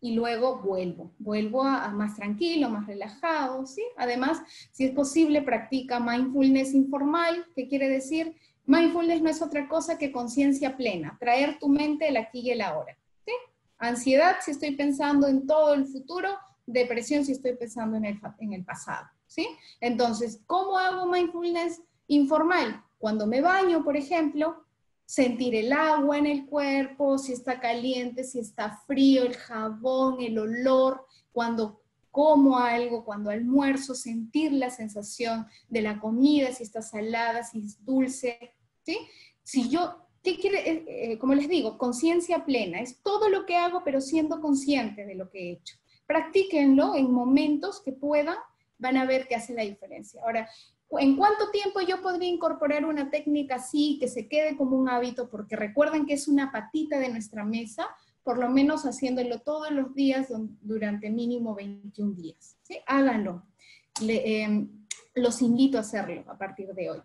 y luego vuelvo a más tranquilo, más relajado, ¿sí? Además, si es posible, practica mindfulness informal. ¿Qué quiere decir? Mindfulness no es otra cosa que conciencia plena, traer tu mente el aquí y el ahora, ¿sí? Ansiedad si estoy pensando en todo el futuro, depresión si estoy pensando en el pasado, ¿sí? Entonces, ¿cómo hago mindfulness informal? Cuando me baño, por ejemplo, sentir el agua en el cuerpo, si está caliente, si está frío, el jabón, el olor, cuando como algo, cuando almuerzo, sentir la sensación de la comida, si está salada, si es dulce, ¿sí? Si yo, ¿qué quiere? Como les digo, conciencia plena, es todo lo que hago, pero siendo consciente de lo que he hecho. Practíquenlo en momentos que puedan, van a ver que hace la diferencia. Ahora, ¿en cuánto tiempo yo podría incorporar una técnica así, que se quede como un hábito? Porque recuerden que es una patita de nuestra mesa, por lo menos haciéndolo todos los días durante mínimo 21 días. ¿Sí? Háganlo. Los invito a hacerlo a partir de hoy.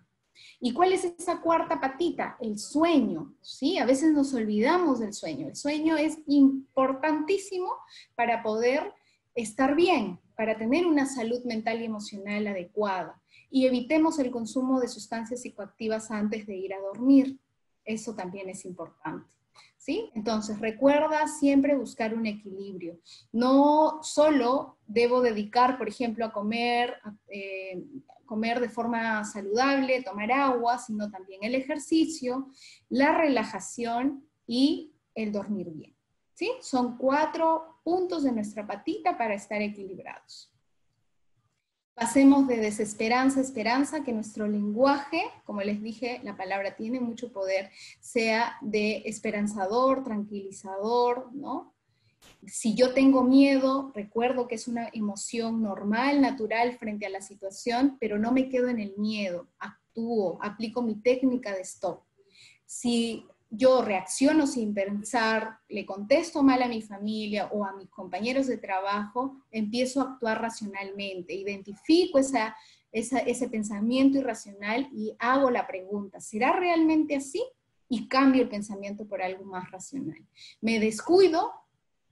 ¿Y cuál es esa cuarta patita? El sueño, ¿sí? A veces nos olvidamos del sueño. El sueño es importantísimo para poder estar bien, para tener una salud mental y emocional adecuada. Y evitemos el consumo de sustancias psicoactivas antes de ir a dormir. Eso también es importante. ¿Sí? Entonces, recuerda siempre buscar un equilibrio. No solo debo dedicar, por ejemplo, a comer de forma saludable, tomar agua, sino también el ejercicio, la relajación y el dormir bien. ¿Sí? Son 4 puntos de nuestra patita para estar equilibrados. Pasemos de desesperanza a esperanza, que nuestro lenguaje, como les dije, la palabra tiene mucho poder, sea de esperanzador, tranquilizador, ¿no? Si yo tengo miedo, recuerdo que es una emoción normal, natural frente a la situación, pero no me quedo en el miedo, actúo, aplico mi técnica de stop. Si yo reacciono sin pensar, le contesto mal a mi familia o a mis compañeros de trabajo, empiezo a actuar racionalmente, identifico ese pensamiento irracional y hago la pregunta, ¿será realmente así? Y cambio el pensamiento por algo más racional. Me descuido,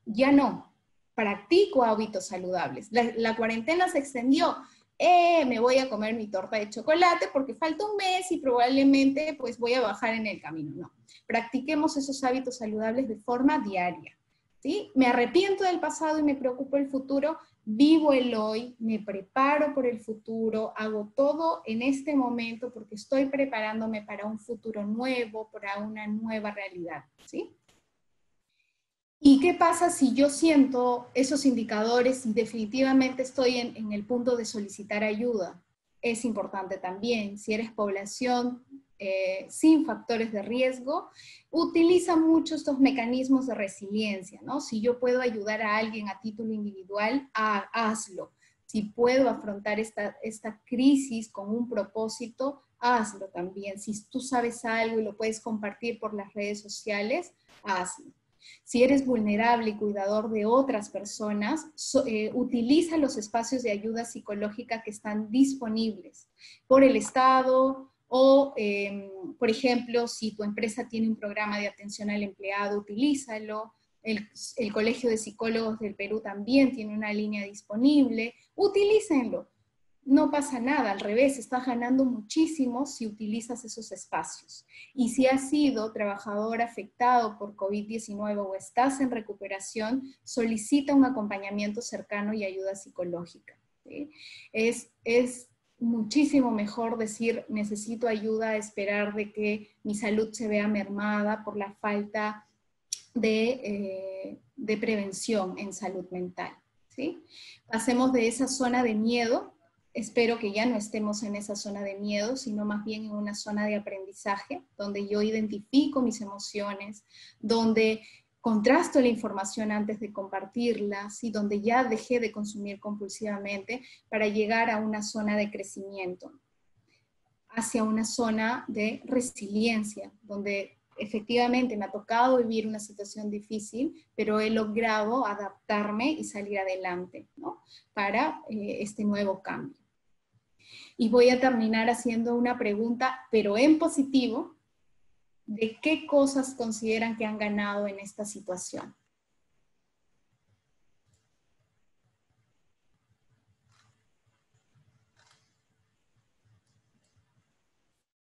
ya no. Practico hábitos saludables. La cuarentena se extendió. Me voy a comer mi torta de chocolate porque falta un mes y probablemente pues voy a bajar en el camino. No. Practiquemos esos hábitos saludables de forma diaria. ¿Sí? Me arrepiento del pasado y me preocupo del futuro, vivo el hoy, me preparo por el futuro, hago todo en este momento porque estoy preparándome para un futuro nuevo, para una nueva realidad. ¿Sí? ¿Y qué pasa si yo siento esos indicadores y definitivamente estoy en el punto de solicitar ayuda? Es importante también, si eres población sin factores de riesgo, utiliza mucho estos mecanismos de resiliencia, ¿no? Si yo puedo ayudar a alguien a título individual, hazlo. Si puedo afrontar esta crisis con un propósito, hazlo también. Si tú sabes algo y lo puedes compartir por las redes sociales, hazlo. Si eres vulnerable y cuidador de otras personas, utiliza los espacios de ayuda psicológica que están disponibles por el Estado o, por ejemplo, si tu empresa tiene un programa de atención al empleado, utilízalo. El Colegio de Psicólogos del Perú también tiene una línea disponible, utilícenlo. No pasa nada, al revés, estás ganando muchísimo si utilizas esos espacios. Y si has sido trabajador afectado por COVID-19 o estás en recuperación, solicita un acompañamiento cercano y ayuda psicológica. ¿Sí? Es muchísimo mejor decir necesito ayuda a esperar de que mi salud se vea mermada por la falta de prevención en salud mental. ¿Sí? Pasemos de esa zona de miedo. Espero que ya no estemos en esa zona de miedo, sino más bien en una zona de aprendizaje, donde yo identifico mis emociones, donde contrasto la información antes de compartirla, ¿sí? Donde ya dejé de consumir compulsivamente para llegar a una zona de crecimiento, hacia una zona de resiliencia, donde efectivamente me ha tocado vivir una situación difícil, pero he logrado adaptarme y salir adelante, ¿no? Para este nuevo cambio. Y voy a terminar haciendo una pregunta, pero en positivo, de qué cosas consideran que han ganado en esta situación.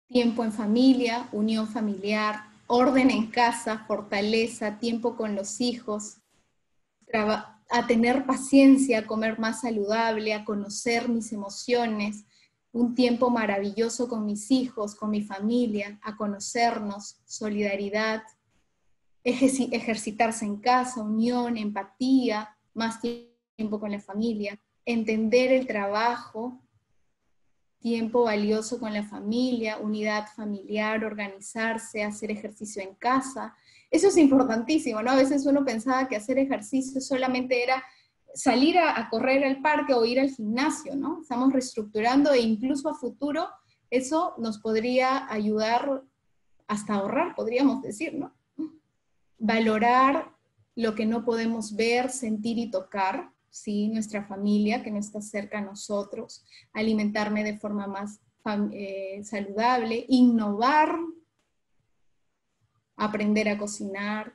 Tiempo en familia, unión familiar, orden en casa, fortaleza, tiempo con los hijos, a tener paciencia, a comer más saludable, a conocer mis emociones, un tiempo maravilloso con mis hijos, con mi familia, a conocernos, solidaridad, ejercitarse en casa, unión, empatía, más tiempo con la familia, entender el trabajo, tiempo valioso con la familia, unidad familiar, organizarse, hacer ejercicio en casa. Eso es importantísimo, ¿no? A veces uno pensaba que hacer ejercicio solamente era salir a correr al parque o ir al gimnasio, ¿no? Estamos reestructurando e incluso a futuro eso nos podría ayudar hasta ahorrar, podríamos decir, ¿no? Valorar lo que no podemos ver, sentir y tocar, ¿sí? Nuestra familia que no está cerca a nosotros, alimentarme de forma más saludable, innovar, aprender a cocinar,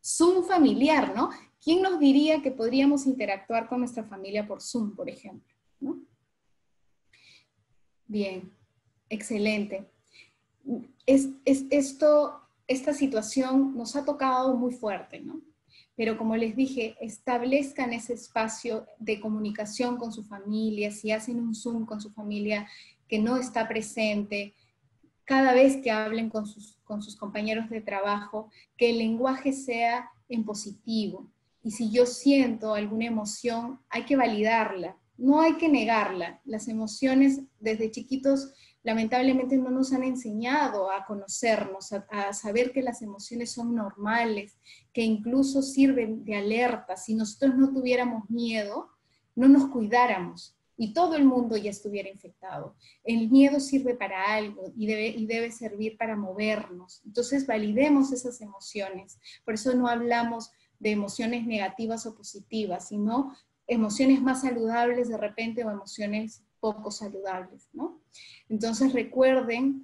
Zoom familiar, ¿no? ¿Quién nos diría que podríamos interactuar con nuestra familia por Zoom, por ejemplo? ¿No? Bien, excelente. Esta situación nos ha tocado muy fuerte, ¿no? Pero como les dije, establezcan ese espacio de comunicación con su familia, si hacen un Zoom con su familia que no está presente, cada vez que hablen con sus compañeros de trabajo, que el lenguaje sea en positivo. Y si yo siento alguna emoción, hay que validarla, no hay que negarla. Las emociones desde chiquitos lamentablemente no nos han enseñado a conocernos, a saber que las emociones son normales, que incluso sirven de alerta. Si nosotros no tuviéramos miedo, no nos cuidáramos y todo el mundo ya estuviera infectado. El miedo sirve para algo y debe servir para movernos. Entonces validemos esas emociones. Por eso no hablamos de emociones negativas o positivas, sino emociones más saludables de repente o emociones poco saludables, ¿no? Entonces recuerden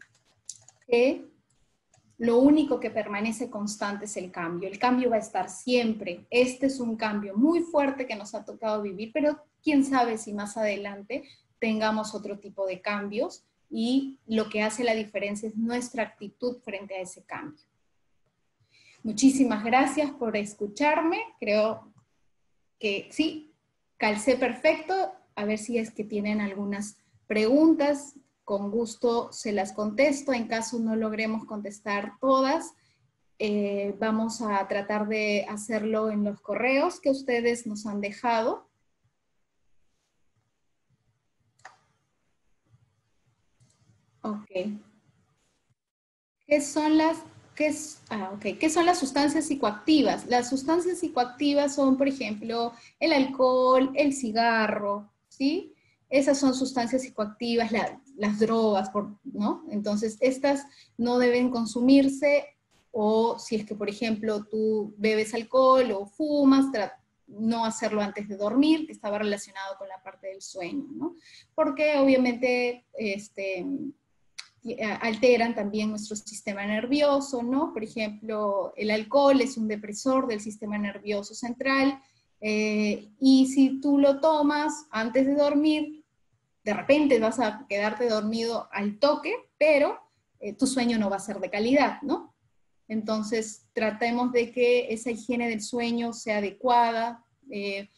que lo único que permanece constante es el cambio. El cambio va a estar siempre. Este es un cambio muy fuerte que nos ha tocado vivir, pero quién sabe si más adelante tengamos otro tipo de cambios y lo que hace la diferencia es nuestra actitud frente a ese cambio. Muchísimas gracias por escucharme. Creo que sí, calcé perfecto. A ver si es que tienen algunas preguntas. Con gusto se las contesto. En caso no logremos contestar todas, vamos a tratar de hacerlo en los correos que ustedes nos han dejado. Ok. ¿Qué son las sustancias psicoactivas? Las sustancias psicoactivas son, por ejemplo, el alcohol, el cigarro, ¿sí? Esas son sustancias psicoactivas, las drogas, ¿no? Entonces, estas no deben consumirse, o si es que, por ejemplo, tú bebes alcohol o fumas, no hacerlo antes de dormir, que estaba relacionado con la parte del sueño, ¿no? Porque obviamente, alteran también nuestro sistema nervioso, ¿no? Por ejemplo, el alcohol es un depresor del sistema nervioso central, y si tú lo tomas antes de dormir, de repente vas a quedarte dormido al toque, pero tu sueño no va a ser de calidad, ¿no? Entonces, tratemos de que esa higiene del sueño sea adecuada. ¿Qué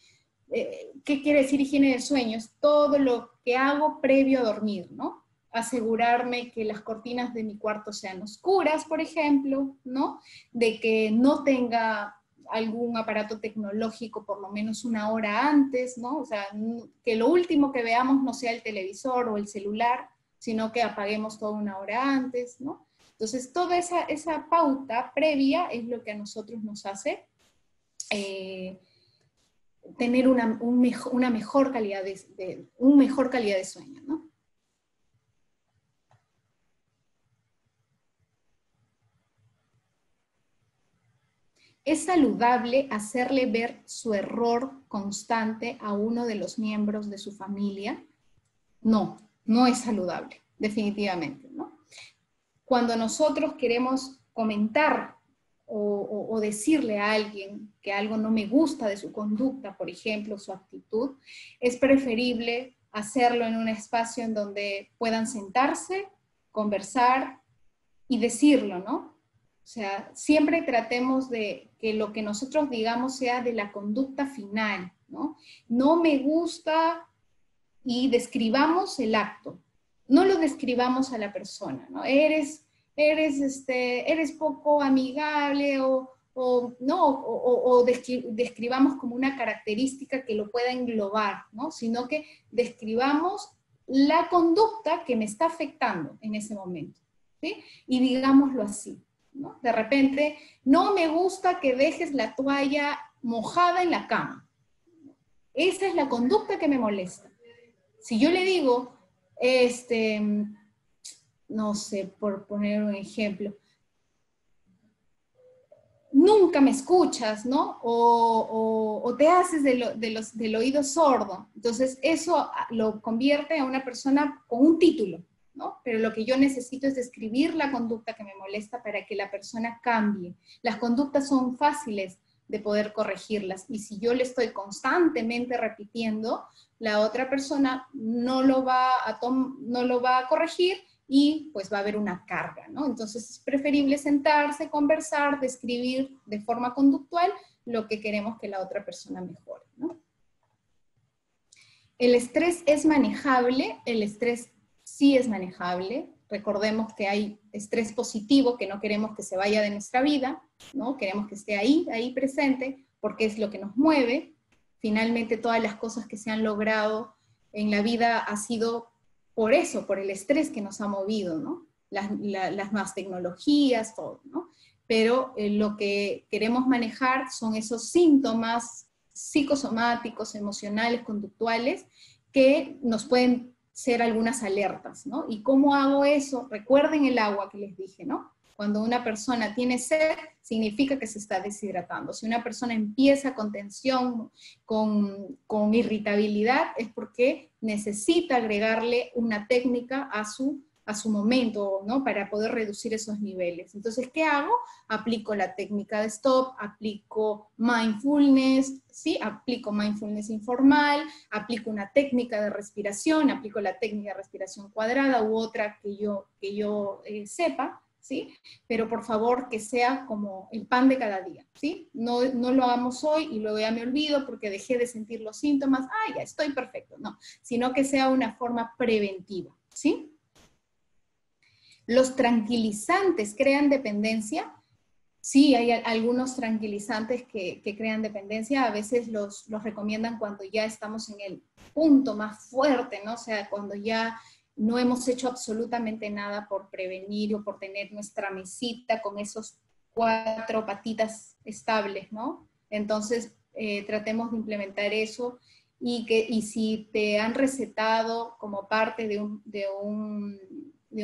quiere decir higiene del sueño? Es todo lo que hago previo a dormir, ¿no? Asegurarme que las cortinas de mi cuarto sean oscuras, por ejemplo, ¿no? De que no tenga algún aparato tecnológico por lo menos una hora antes, ¿no? O sea, que lo último que veamos no sea el televisor o el celular, sino que apaguemos todo una hora antes, ¿no? Entonces, toda esa pauta previa es lo que a nosotros nos hace tener una mejor calidad de sueño, ¿no? ¿Es saludable hacerle ver su error constante a uno de los miembros de su familia? No, no es saludable, definitivamente, ¿no? Cuando nosotros queremos comentar o decirle a alguien que algo no me gusta de su conducta, por ejemplo, su actitud, es preferible hacerlo en un espacio en donde puedan sentarse, conversar y decirlo, ¿no? O sea, siempre tratemos de que lo que nosotros digamos sea de la conducta final, ¿no? No me gusta y describamos el acto, no lo describamos a la persona, ¿no? Eres poco amigable o describamos como una característica que lo pueda englobar, ¿no? Sino que describamos la conducta que me está afectando en ese momento, ¿sí? Y digámoslo así, ¿no? De repente, no me gusta que dejes la toalla mojada en la cama. esa es la conducta que me molesta. Si yo le digo, no sé, por poner un ejemplo, nunca me escuchas, ¿no? O te haces del oído sordo. Entonces eso lo convierte a una persona con un título, ¿no? Pero lo que yo necesito es describir la conducta que me molesta para que la persona cambie. Las conductas son fáciles de poder corregirlas, y si yo le estoy constantemente repitiendo, la otra persona no lo va a corregir, y pues va a haber una carga, ¿no? Entonces es preferible sentarse, conversar, describir de forma conductual lo que queremos que la otra persona mejore, ¿no? El estrés es manejable, el estrés sí es manejable. Recordemos que hay estrés positivo que no queremos que se vaya de nuestra vida, ¿no? Queremos que esté ahí presente, porque es lo que nos mueve. Finalmente todas las cosas que se han logrado en la vida ha sido por eso, por el estrés que nos ha movido, ¿no? Las nuevas tecnologías, todo, ¿no? Pero lo que queremos manejar son esos síntomas psicosomáticos, emocionales, conductuales, que nos pueden ser algunas alertas, ¿no? ¿Y cómo hago eso? Recuerden el agua que les dije, ¿no? Cuando una persona tiene sed, significa que se está deshidratando. Si una persona empieza con tensión, con irritabilidad, es porque necesita agregarle una técnica a su momento, ¿no? Para poder reducir esos niveles. Entonces, ¿qué hago? Aplico la técnica de stop, aplico mindfulness, ¿sí? Aplico mindfulness informal, aplico una técnica de respiración, aplico la técnica de respiración cuadrada u otra que yo sepa, ¿sí? Pero por favor que sea como el pan de cada día, ¿sí? No lo hagamos hoy y luego ya me olvido porque dejé de sentir los síntomas, ya estoy perfecto, no, sino que sea una forma preventiva, ¿sí? ¿Los tranquilizantes crean dependencia? Sí, hay algunos tranquilizantes que crean dependencia, a veces los recomiendan cuando ya estamos en el punto más fuerte, ¿no? O sea, cuando ya no hemos hecho absolutamente nada por prevenir o por tener nuestra mesita con esos 4 patitas estables, ¿no? Entonces, tratemos de implementar eso, y si te han recetado como parte de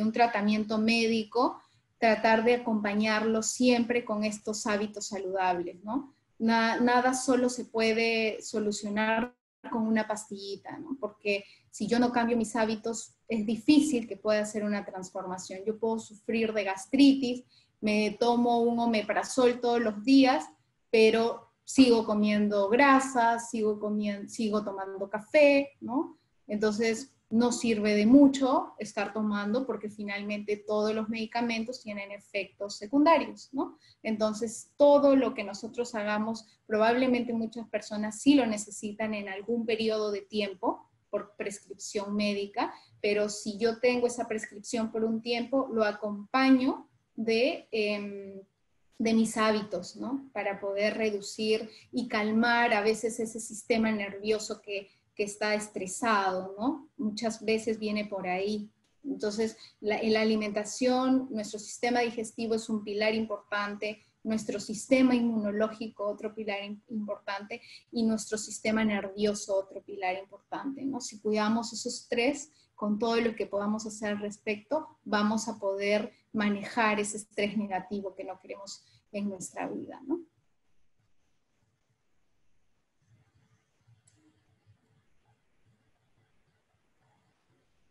un tratamiento médico, tratar de acompañarlo siempre con estos hábitos saludables, ¿no? Nada solo se puede solucionar con una pastillita, ¿no? Porque si yo no cambio mis hábitos, es difícil que pueda hacer una transformación. Yo puedo sufrir de gastritis, me tomo un omeprazol todos los días, pero sigo comiendo grasas, sigo tomando café, ¿no? Entonces, no sirve de mucho estar tomando, porque finalmente todos los medicamentos tienen efectos secundarios, ¿no? Entonces, todo lo que nosotros hagamos, probablemente muchas personas sí lo necesitan en algún periodo de tiempo por prescripción médica, pero si yo tengo esa prescripción por un tiempo, lo acompaño de mis hábitos, ¿no? Para poder reducir y calmar a veces ese sistema nervioso que está estresado, ¿no? Muchas veces viene por ahí. Entonces, en la alimentación, nuestro sistema digestivo es un pilar importante, nuestro sistema inmunológico otro pilar importante, y nuestro sistema nervioso otro pilar importante, ¿no? Si cuidamos esos 3, con todo lo que podamos hacer al respecto, vamos a poder manejar ese estrés negativo que no queremos en nuestra vida, ¿no?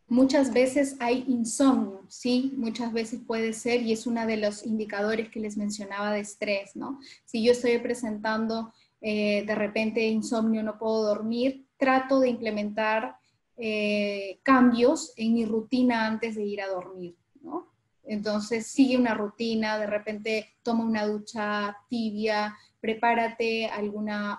Muchas veces hay insomnio, ¿sí? Muchas veces puede ser, y es uno de los indicadores que les mencionaba de estrés, ¿no? Si yo estoy presentando de repente insomnio, no puedo dormir, trato de implementar cambios en mi rutina antes de ir a dormir, ¿no? Entonces sigue una rutina, de repente toma una ducha tibia, prepárate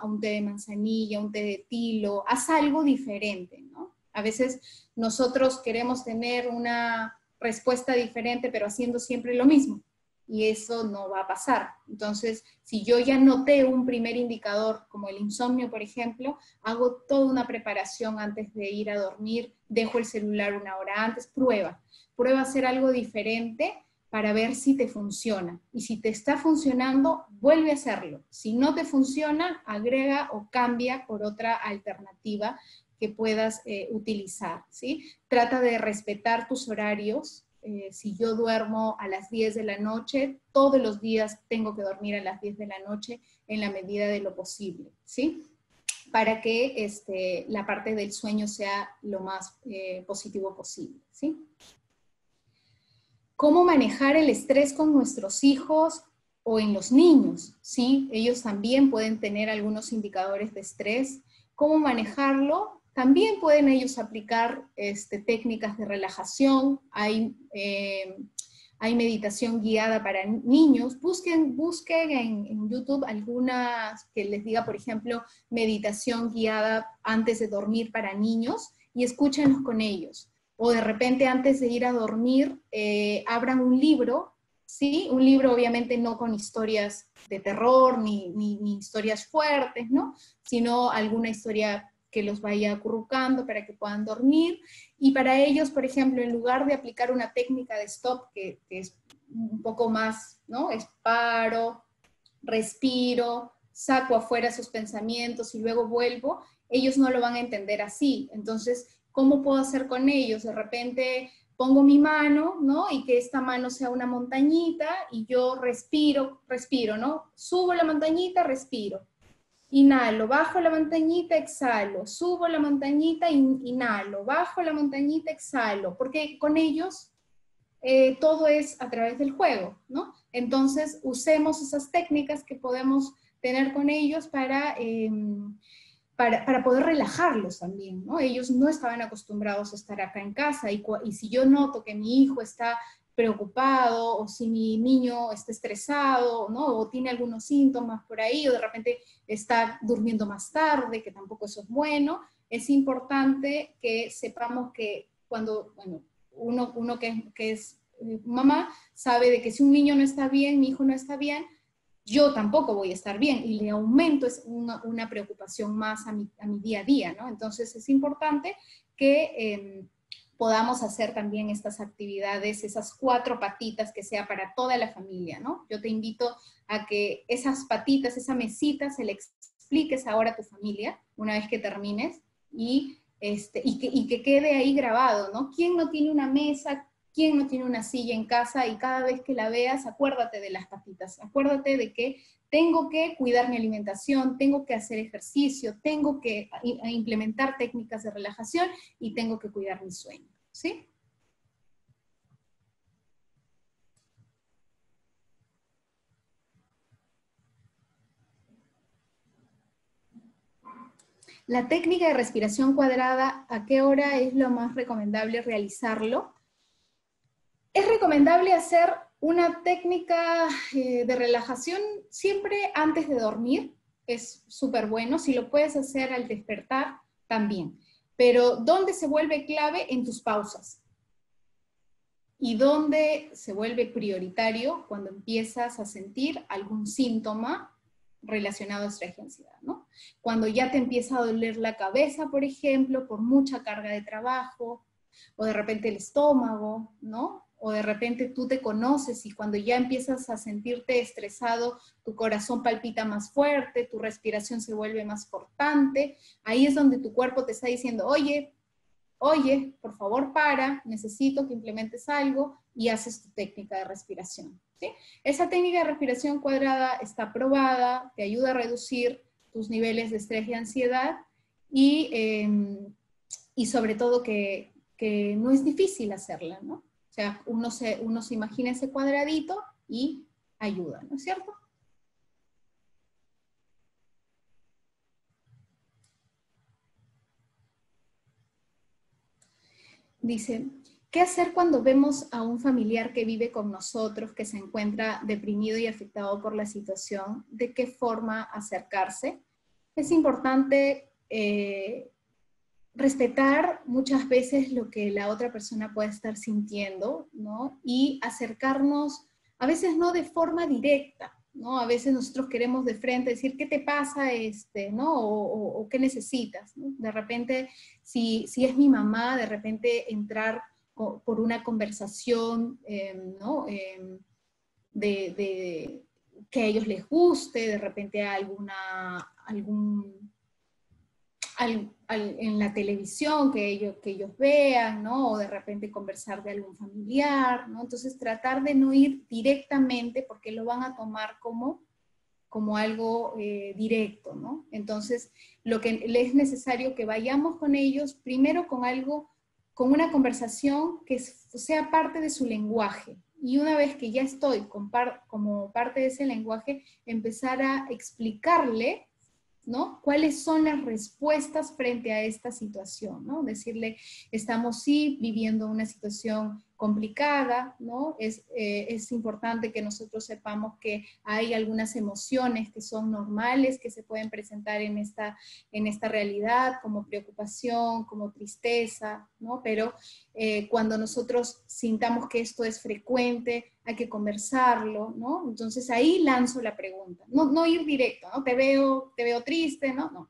un té de manzanilla, un té de tilo, haz algo diferente, ¿no? A veces nosotros queremos tener una respuesta diferente, pero haciendo siempre lo mismo, y eso no va a pasar. Entonces, si yo ya noté un primer indicador, como el insomnio, por ejemplo, hago toda una preparación antes de ir a dormir, dejo el celular una hora antes, prueba a hacer algo diferente para ver si te funciona. Y si te está funcionando, vuelve a hacerlo. Si no te funciona, agrega o cambia por otra alternativa que puedas utilizar, ¿sí? Trata de respetar tus horarios. Si yo duermo a las 10 de la noche, todos los días tengo que dormir a las 10 de la noche en la medida de lo posible, ¿sí? Para que la parte del sueño sea lo más positivo posible, ¿sí? ¿Cómo manejar el estrés con nuestros hijos o en los niños? ¿Sí? Ellos también pueden tener algunos indicadores de estrés. ¿Cómo manejarlo? También pueden ellos aplicar técnicas de relajación. Hay meditación guiada para niños. Busquen en YouTube algunas que les diga, por ejemplo, meditación guiada antes de dormir para niños y escúchenlos con ellos. O de repente antes de ir a dormir, abran un libro, ¿sí? Un libro obviamente no con historias de terror ni historias fuertes, ¿no? Sino alguna historia que los vaya acurrucando para que puedan dormir. Y para ellos, por ejemplo, en lugar de aplicar una técnica de stop, que es un poco más, ¿no? Es paro, respiro, saco afuera sus pensamientos y luego vuelvo, ellos no lo van a entender así. Entonces, ¿cómo puedo hacer con ellos? De repente pongo mi mano, ¿no? Y que esta mano sea una montañita y yo respiro, ¿no? Subo la montañita, respiro. Inhalo, bajo la montañita, exhalo, subo la montañita, inhalo, bajo la montañita, exhalo, porque con ellos todo es a través del juego, ¿no? Entonces usemos esas técnicas que podemos tener con ellos para poder relajarlos también, ¿no? Ellos no estaban acostumbrados a estar acá en casa y si yo noto que mi hijo está preocupado o si mi niño está estresado, ¿no? O tiene algunos síntomas por ahí o de repente está durmiendo más tarde, que tampoco eso es bueno, es importante que sepamos que cuando, bueno, uno que es mamá sabe de que si un niño no está bien, mi hijo no está bien, yo tampoco voy a estar bien y le aumento una preocupación más a mi día a día, ¿no? Entonces es importante que podamos hacer también estas actividades, esas 4 patitas que sea para toda la familia, ¿no? Yo te invito a que esas patitas, esa mesita, se le expliques ahora a tu familia una vez que termines y que quede ahí grabado, ¿no? ¿Quién no tiene una mesa? ¿Quién no tiene una silla en casa? Y cada vez que la veas, acuérdate de las patitas, acuérdate de que tengo que cuidar mi alimentación, tengo que hacer ejercicio, tengo que implementar técnicas de relajación y tengo que cuidar mi sueño, ¿sí? La técnica de respiración cuadrada, ¿a qué hora es lo más recomendable realizarlo? Es recomendable hacer una técnica de relajación siempre antes de dormir, es súper bueno. Si lo puedes hacer al despertar, también. Pero ¿dónde se vuelve clave? En tus pausas. ¿Y dónde se vuelve prioritario? Cuando empiezas a sentir algún síntoma relacionado a estrés y ansiedad, ¿no? Cuando ya te empieza a doler la cabeza, por ejemplo, por mucha carga de trabajo, o de repente el estómago, ¿no? O de repente tú te conoces y cuando ya empiezas a sentirte estresado, tu corazón palpita más fuerte, tu respiración se vuelve más cortante, ahí es donde tu cuerpo te está diciendo, oye, por favor para, necesito que implementes algo y haces tu técnica de respiración, ¿sí? Esa técnica de respiración cuadrada está probada, te ayuda a reducir tus niveles de estrés y ansiedad y sobre todo que no es difícil hacerla, ¿no? O sea, uno se imagina ese cuadradito y ayuda, ¿no es cierto? Dice, ¿qué hacer cuando vemos a un familiar que vive con nosotros, que se encuentra deprimido y afectado por la situación? ¿De qué forma acercarse? Es importante respetar muchas veces lo que la otra persona puede estar sintiendo, ¿no? Y acercarnos, a veces no de forma directa, ¿no? A veces nosotros queremos de frente decir, ¿qué te pasa, ¿no? O ¿qué necesitas? ¿no? De repente, si es mi mamá, de repente entrar por una conversación, ¿no? Que a ellos les guste, de repente en la televisión que ellos vean, ¿no? O de repente conversar de algún familiar, ¿no? Entonces tratar de no ir directamente porque lo van a tomar como algo directo, ¿no? Entonces, lo que es necesario que vayamos con ellos, primero con una conversación que sea parte de su lenguaje. Y una vez que ya estoy como parte de ese lenguaje, empezar a explicarle, ¿no? ¿Cuáles son las respuestas frente a esta situación, ¿no? Decirle, estamos sí viviendo una situación complicada, ¿no? Es importante que nosotros sepamos que hay algunas emociones que son normales, que se pueden presentar en esta realidad, como preocupación, como tristeza, ¿no? Pero cuando nosotros sintamos que esto es frecuente, hay que conversarlo, ¿no? Entonces ahí lanzo la pregunta, no ir directo, ¿no? Te veo triste, ¿no? No,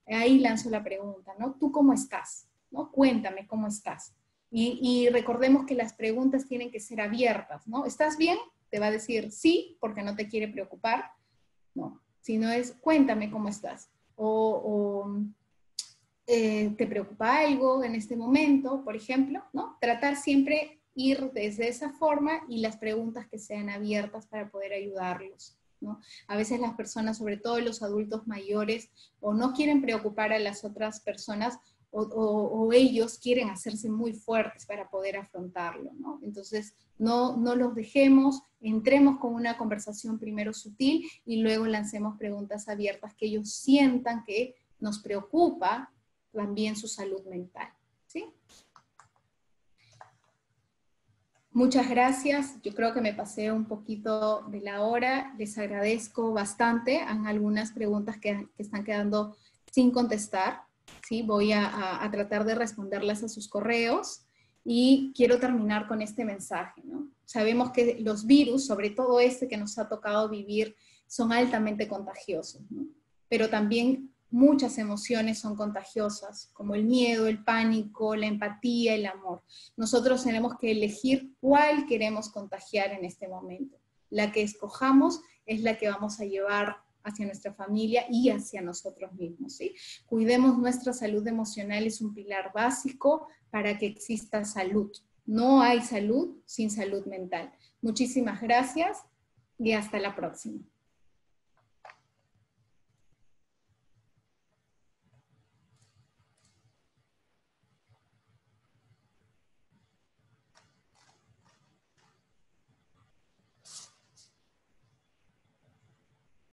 ahí lanzo la pregunta, ¿no? ¿Tú cómo estás? ¿No? Cuéntame cómo estás. Y recordemos que las preguntas tienen que ser abiertas, ¿no? ¿Estás bien? Te va a decir sí, porque no te quiere preocupar, no, sino es cuéntame cómo estás. ¿Te preocupa algo en este momento, por ejemplo? ¿No? Tratar siempre ir desde esa forma y las preguntas que sean abiertas para poder ayudarlos, ¿no? A veces las personas, sobre todo los adultos mayores, o no quieren preocupar a las otras personas o ellos quieren hacerse muy fuertes para poder afrontarlo, ¿no? Entonces, no los dejemos, entremos con una conversación primero sutil y luego lancemos preguntas abiertas que ellos sientan que nos preocupa también su salud mental, ¿sí? Muchas gracias. Yo creo que me pasé un poquito de la hora. Les agradezco bastante. Han algunas preguntas que están quedando sin contestar, ¿sí? Voy a tratar de responderlas a sus correos y quiero terminar con este mensaje, ¿no? Sabemos que los virus, sobre todo este que nos ha tocado vivir, son altamente contagiosos, ¿no? Pero también muchas emociones son contagiosas, como el miedo, el pánico, la empatía, el amor. Nosotros tenemos que elegir cuál queremos contagiar en este momento. La que escojamos es la que vamos a llevar hacia nuestra familia y hacia nosotros mismos, ¿sí? Cuidemos nuestra salud emocional, es un pilar básico para que exista salud. No hay salud sin salud mental. Muchísimas gracias y hasta la próxima.